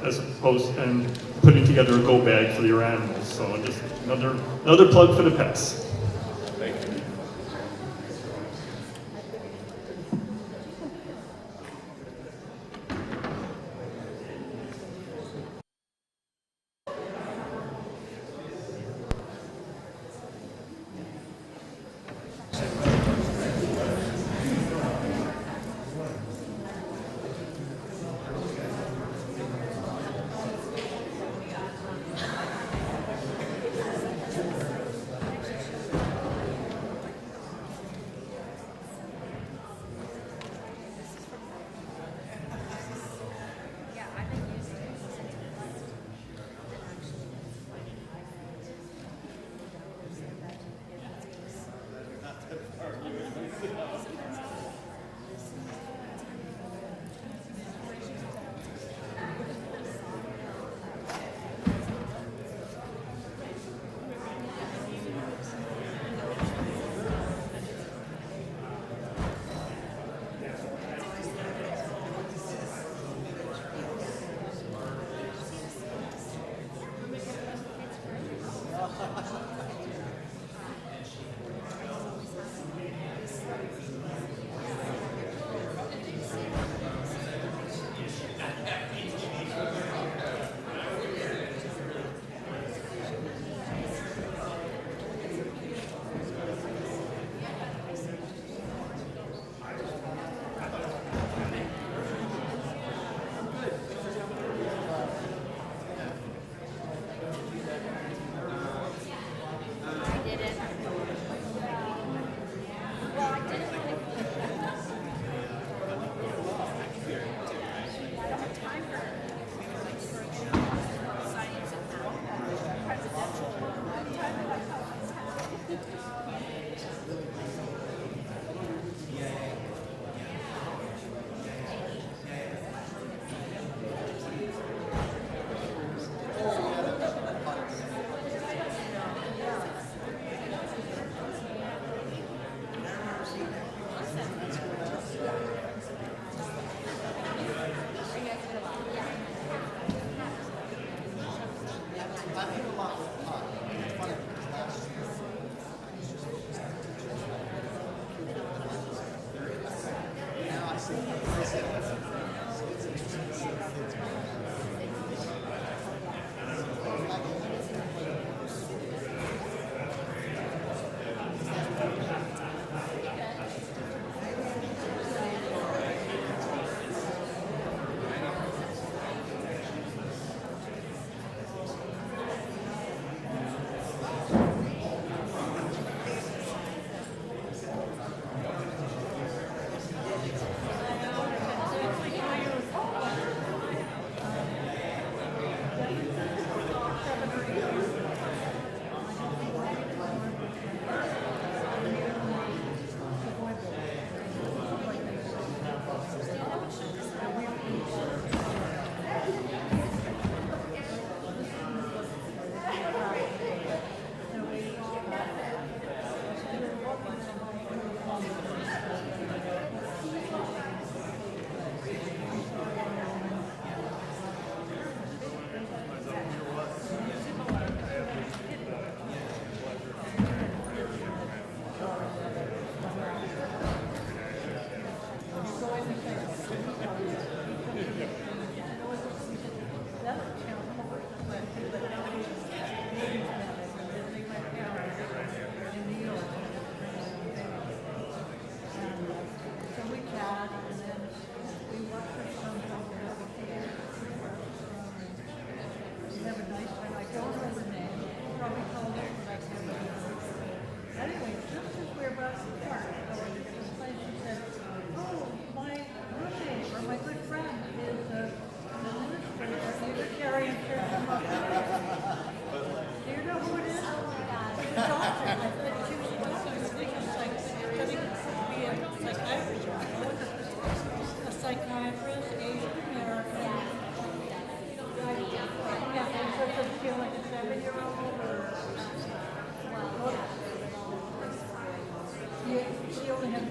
as opposed and putting together a go bag for your animals. So just another plug for the pets. Thank you.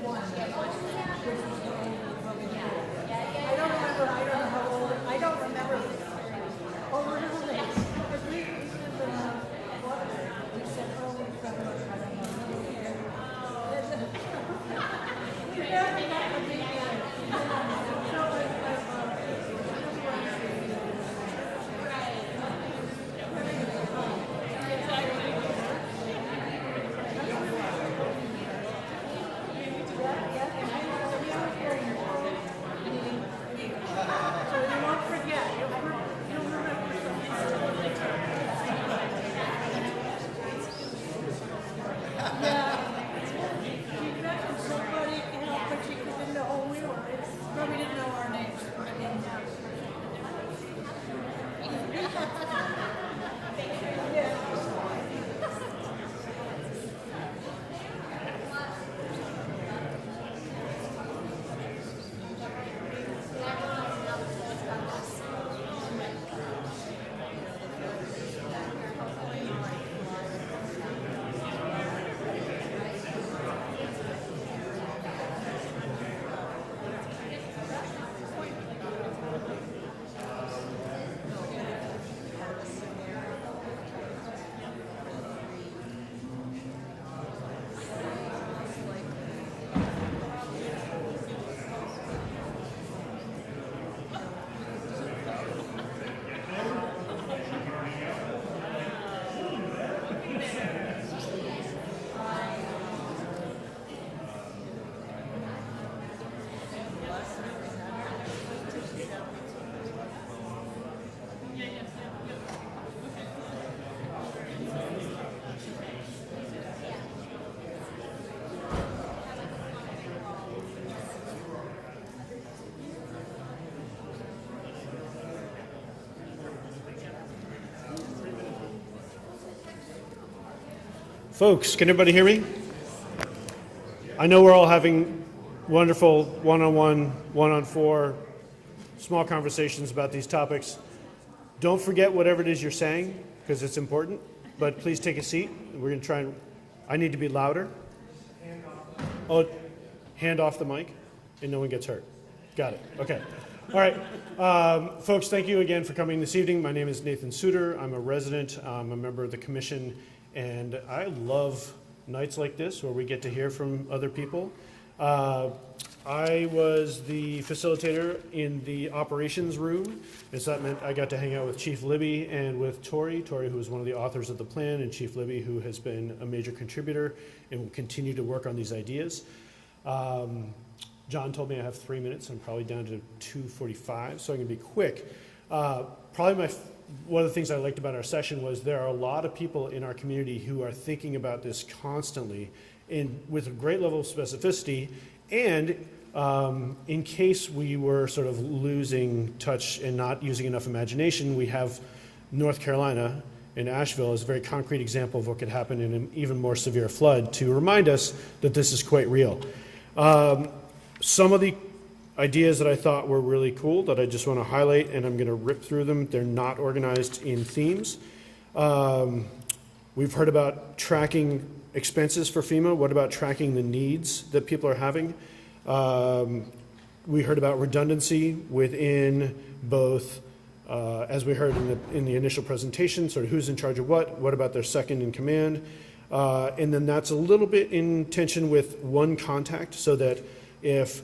one. I don't remember, I don't know how old, I don't remember. Oh, really? Because we said, oh, we've got to, I don't know. We never got the big one. So you won't forget. You'll remember yeah. She mentioned somebody, but she didn't know who we were. Probably didn't know our names. Folks, can everybody hear me? I know we're all having wonderful one-on-one, one-on-four, small conversations about these topics. Don't forget whatever it is you're saying, because it's important, but please take a seat. We're going to try and, I need to be louder. Oh, hand off the mic, and no one gets hurt. Got it, okay. All right, folks, thank you again for coming this evening. My name is Nathan Suter. I'm a resident, I'm a member of the commission, and I love nights like this where we get to hear from other people. I was the facilitator in the operations room, and so that meant I got to hang out with Chief Libby and with Tori, who is one of the authors of the plan, and Chief Libby, who has been a major contributor and will continue to work on these ideas. John told me I have 3 minutes. I'm probably down to 2:45, so I'm going to be quick. Probably one of the things I liked about our session was there are a lot of people in our community who are thinking about this constantly and with a great level of specificity. And in case we were sort of losing touch and not using enough imagination, we have North Carolina in Asheville as a very concrete example of what could happen in an even more severe flood to remind us that this is quite real. Some of the ideas that I thought were really cool that I just want to highlight, and I'm going to rip through them. They're not organized in themes. We've heard about tracking expenses for FEMA. What about tracking the needs that people are having? We heard about redundancy within both, as we heard in the initial presentation, sort of who's in charge of what about their second in command? And then that's a little bit in tension with one contact, so that if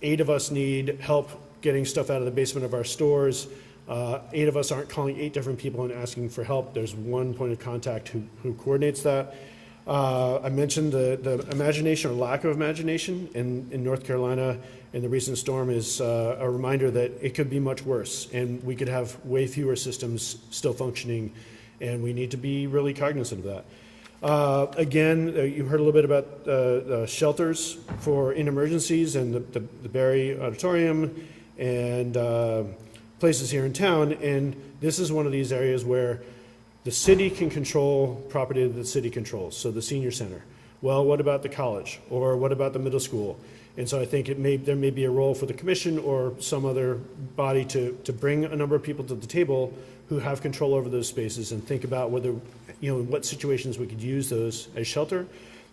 8 of us need help getting stuff out of the basement of our stores, 8 of us aren't calling 8 different people and asking for help. There's one point of contact who coordinates that. I mentioned the imagination or lack of imagination in North Carolina in the recent storm is a reminder that it could be much worse, and we could have way fewer systems still functioning, and we need to be really cognizant of that. Again, you heard a little bit about shelters in emergencies and the Barry Auditorium and places here in town, and this is one of these areas where the city can control property that the city controls, so the senior center. Well, what about the college? Or what about the middle school? And so I think there may be a role for the commission or some other body to bring a number of people to the table who have control over those spaces and think about whether, in what situations we could use those as shelter.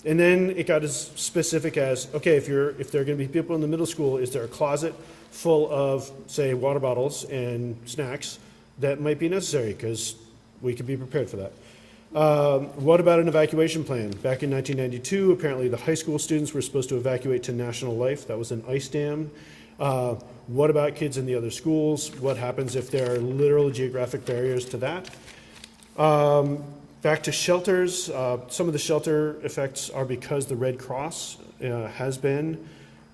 And then it got as specific as, okay, if there are going to be people in the middle school, is there a closet full of, say, water bottles and snacks that might be necessary, because we could be prepared for that. What about an evacuation plan? Back in 1992, apparently the high school students were supposed to evacuate to National Life. That was an ice dam. What about kids in the other schools? What happens if there are literal geographic barriers to that? Back to shelters. Some of the shelter effects are because the Red Cross has been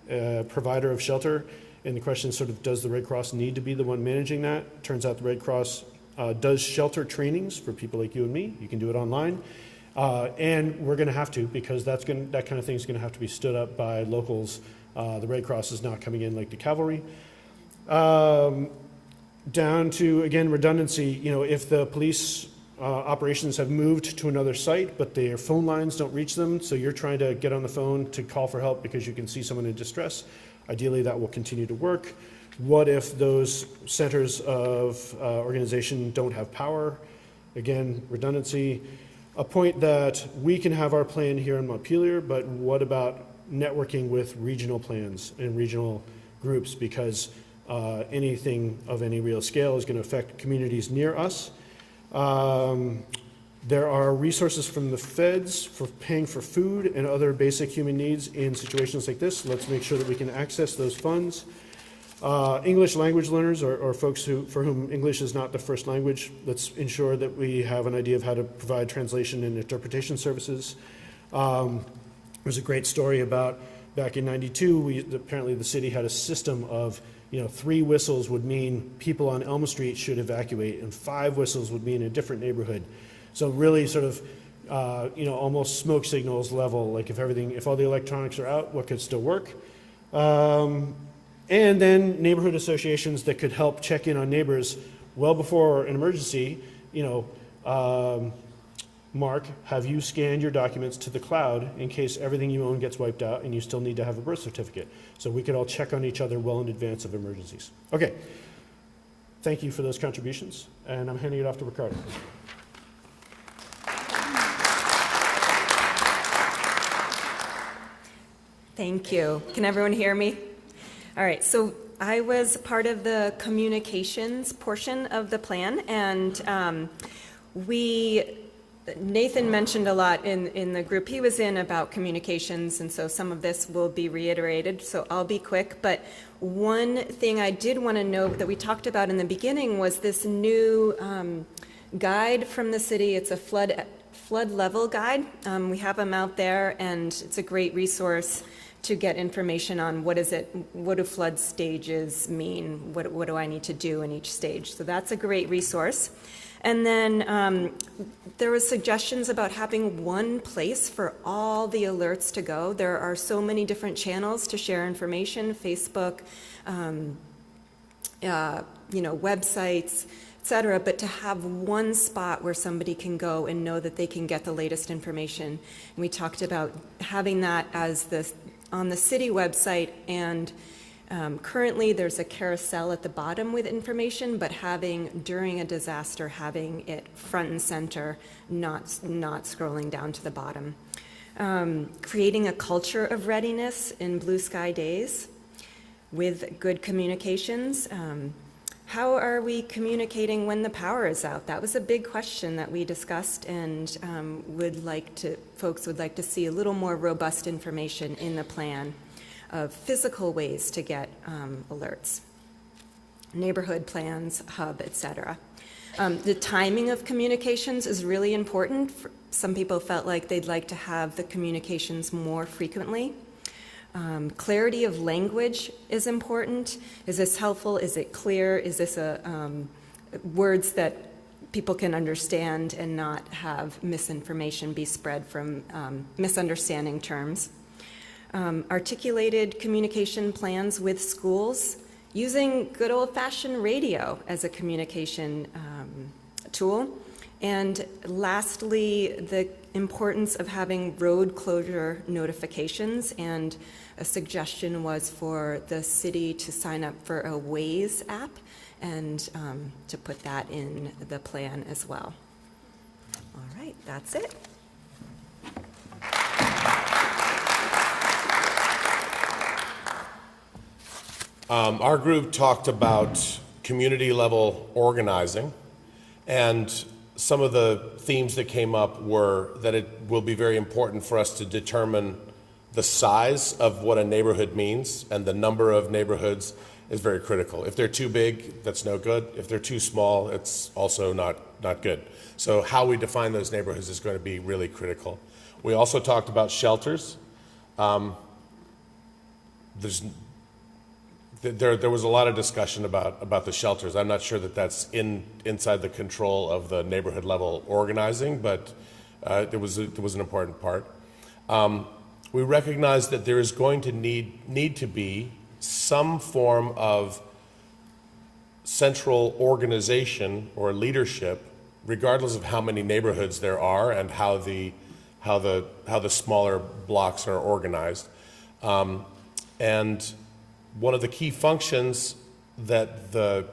a provider of shelter. And the question is sort of, does the Red Cross need to be the one managing that? Turns out the Red Cross does shelter trainings for people like you and me. You can do it online. And we're going to have to, because that kind of thing is going to have to be stood up by locals. The Red Cross is not coming in like the cavalry. Down to, again, redundancy. If the police operations have moved to another site, but their phone lines don't reach them, so you're trying to get on the phone to call for help because you can see someone in distress. Ideally, that will continue to work. What if those centers of organization don't have power? Again, redundancy. A point that we can have our plan here in Montpelier, but what about networking with regional plans and regional groups? Because anything of any real scale is going to affect communities near us. There are resources from the feds for paying for food and other basic human needs in situations like this. Let's make sure that we can access those funds. English language learners or folks for whom English is not the first language, let's ensure that we have an idea of how to provide translation and interpretation services. There's a great story about back in '92, apparently the city had a system of 3 whistles would mean people on Elm Street should evacuate, and 5 whistles would mean a different neighborhood. So really sort of, almost smoke signals level, like if all the electronics are out, what could still work? And then neighborhood associations that could help check in on neighbors well before an emergency. Mark, have you scanned your documents to the cloud in case everything you own gets wiped out and you still need to have a birth certificate? So we could all check on each other well in advance of emergencies. Okay, thank you for those contributions, and I'm handing it off to Ricardo. Thank you. Can everyone hear me? All right, so I was part of the communications portion of the plan, and Nathan mentioned a lot in the group he was in about communications, and so some of this will be reiterated, so I'll be quick. But one thing I did want to note that we talked about in the beginning was this new guide from the city. It's a flood level guide. We have them out there, and it's a great resource to get information on what do flood stages mean, what do I need to do in each stage. So that's a great resource. And then there was suggestions about having one place for all the alerts to go. There are so many different channels to share information, Facebook, websites, etc. But to have one spot where somebody can go and know that they can get the latest information. And we talked about having that as on the city website, and currently there's a carousel at the bottom with information, but during a disaster, having it front and center, not scrolling down to the bottom. Creating a culture of readiness in blue sky days with good communications. How are we communicating when the power is out? That was a big question that we discussed, and folks would like to see a little more robust information in the plan of physical ways to get alerts, neighborhood plans, hub, etc. The timing of communications is really important. Some people felt like they'd like to have the communications more frequently. Clarity of language is important. Is this helpful? Is it clear? Is this words that people can understand and not have misinformation be spread from misunderstanding terms? Articulated communication plans with schools, using good old-fashioned radio as a communication tool. And lastly, the importance of having road closure notifications, and a suggestion was for the city to sign up for a Waze app and to put that in the plan as well. All right, that's it. Our group talked about community level organizing, and some of the themes that came up were that it will be very important for us to determine the size of what a neighborhood means, and the number of neighborhoods is very critical. If they're too big, that's no good. If they're too small, it's also not good. So how we define those neighborhoods is going to be really critical. We also talked about shelters. There was a lot of discussion about the shelters. I'm not sure that that's inside the control of the neighborhood level organizing, but it was an important part. We recognize that there is going to need to be some form of central organization or leadership, regardless of how many neighborhoods there are and how the smaller blocks are organized. And one of the key functions that the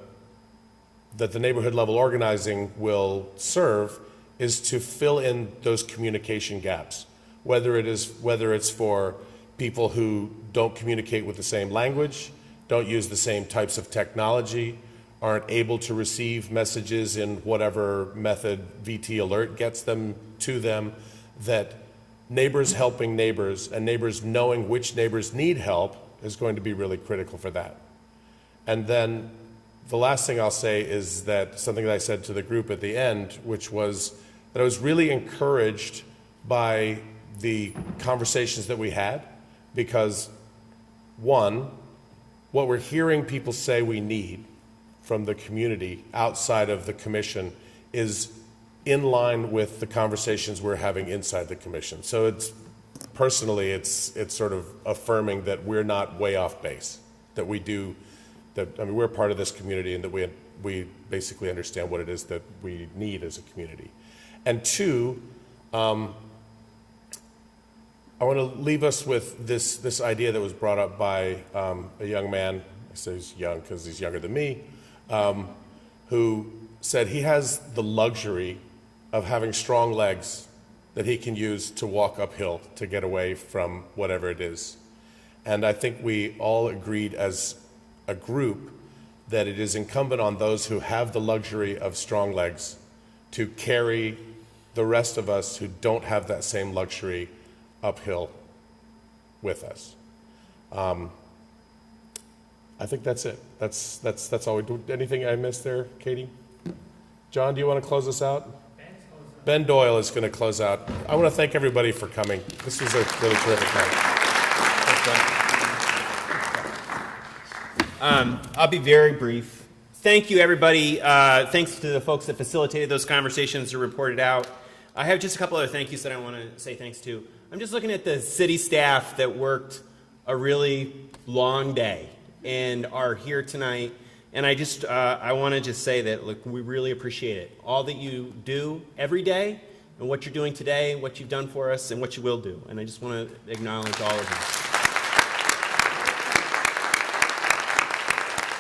neighborhood level organizing will serve is to fill in those communication gaps, whether it's for people who don't communicate with the same language, don't use the same types of technology, aren't able to receive messages in whatever method VT Alert gets them to them, that neighbors helping neighbors and neighbors knowing which neighbors need help is going to be really critical for that. And then the last thing I'll say is that something that I said to the group at the end, which was that I was really encouraged by the conversations that we had, because one, what we're hearing people say we need from the community outside of the commission is in line with the conversations we're having inside the commission. So it's sort of affirming that we're not way off base, that we're part of this community, and that we basically understand what it is that we need as a community. And two, I want to leave us with this idea that was brought up by a young man. I say he's young because he's younger than me, who said he has the luxury of having strong legs that he can use to walk uphill to get away from whatever it is. And I think we all agreed as a group that it is incumbent on those who have the luxury of strong legs to carry the rest of us who don't have that same luxury uphill with us. I think that's it. That's all we do. Anything I missed there, Katie? John, do you want to close us out? Ben Doyle is going to close out. I want to thank everybody for coming. This was a really terrific night. I'll be very brief. Thank you, everybody. Thanks to the folks that facilitated those conversations or reported out. I have just a couple other thank yous that I want to say thanks to. I'm just looking at the city staff that worked a really long day and are here tonight. And I want to just say that, look, we really appreciate it. All that you do every day, and what you're doing today, what you've done for us, and what you will do. And I just want to acknowledge all of you.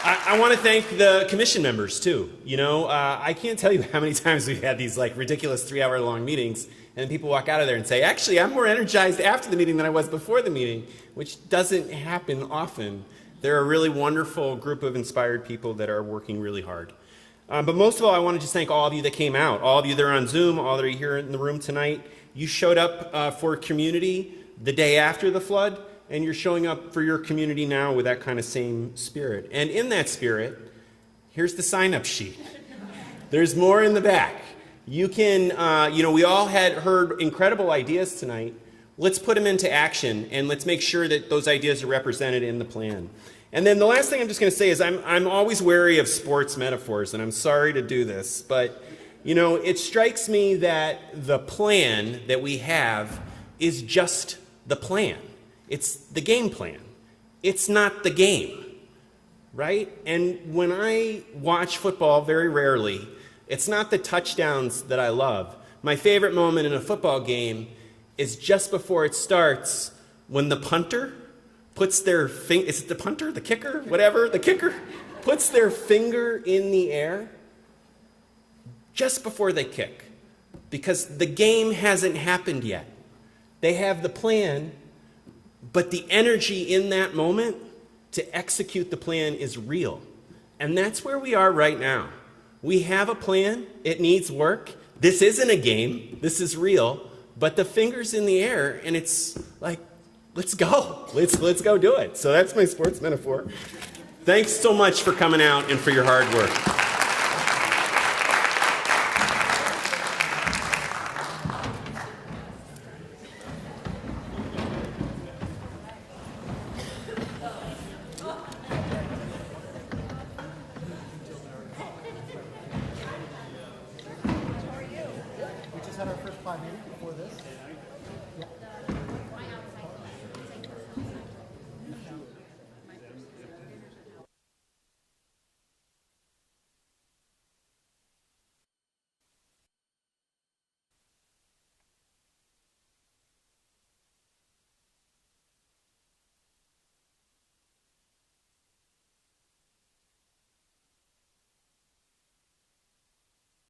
I want to thank the commission members, too. You know, I can't tell you how many times we've had these like ridiculous 3-hour-long meetings, and people walk out of there and say, actually, I'm more energized after the meeting than I was before the meeting, which doesn't happen often. They're a really wonderful group of inspired people that are working really hard. But most of all, I want to just thank all of you that came out, all of you that are on Zoom, all that are here in the room tonight. You showed up for community the day after the flood, and you're showing up for your community now with that kind of same spirit. And in that spirit, here's the sign-up sheet. There's more in the back. You can, we all had heard incredible ideas tonight. Let's put them into action, and let's make sure that those ideas are represented in the plan. And then the last thing I'm just going to say is I'm always wary of sports metaphors, and I'm sorry to do this, but it strikes me that the plan that we have is just the plan. It's the game plan. It's not the game, right? And when I watch football, very rarely, it's not the touchdowns that I love. My favorite moment in a football game is just before it starts, when the punter puts their finger, is it the punter, the kicker, whatever, the kicker puts their finger in the air just before they kick, because the game hasn't happened yet. They have the plan, but the energy in that moment to execute the plan is real. And that's where we are right now. We have a plan, it needs work. This isn't a game, this is real, but the finger's in the air and it's like, let's go. Let's go do it. So that's my sports metaphor. Thanks so much for coming out and for your hard work. We just had our first 5 meeting before this. Yeah.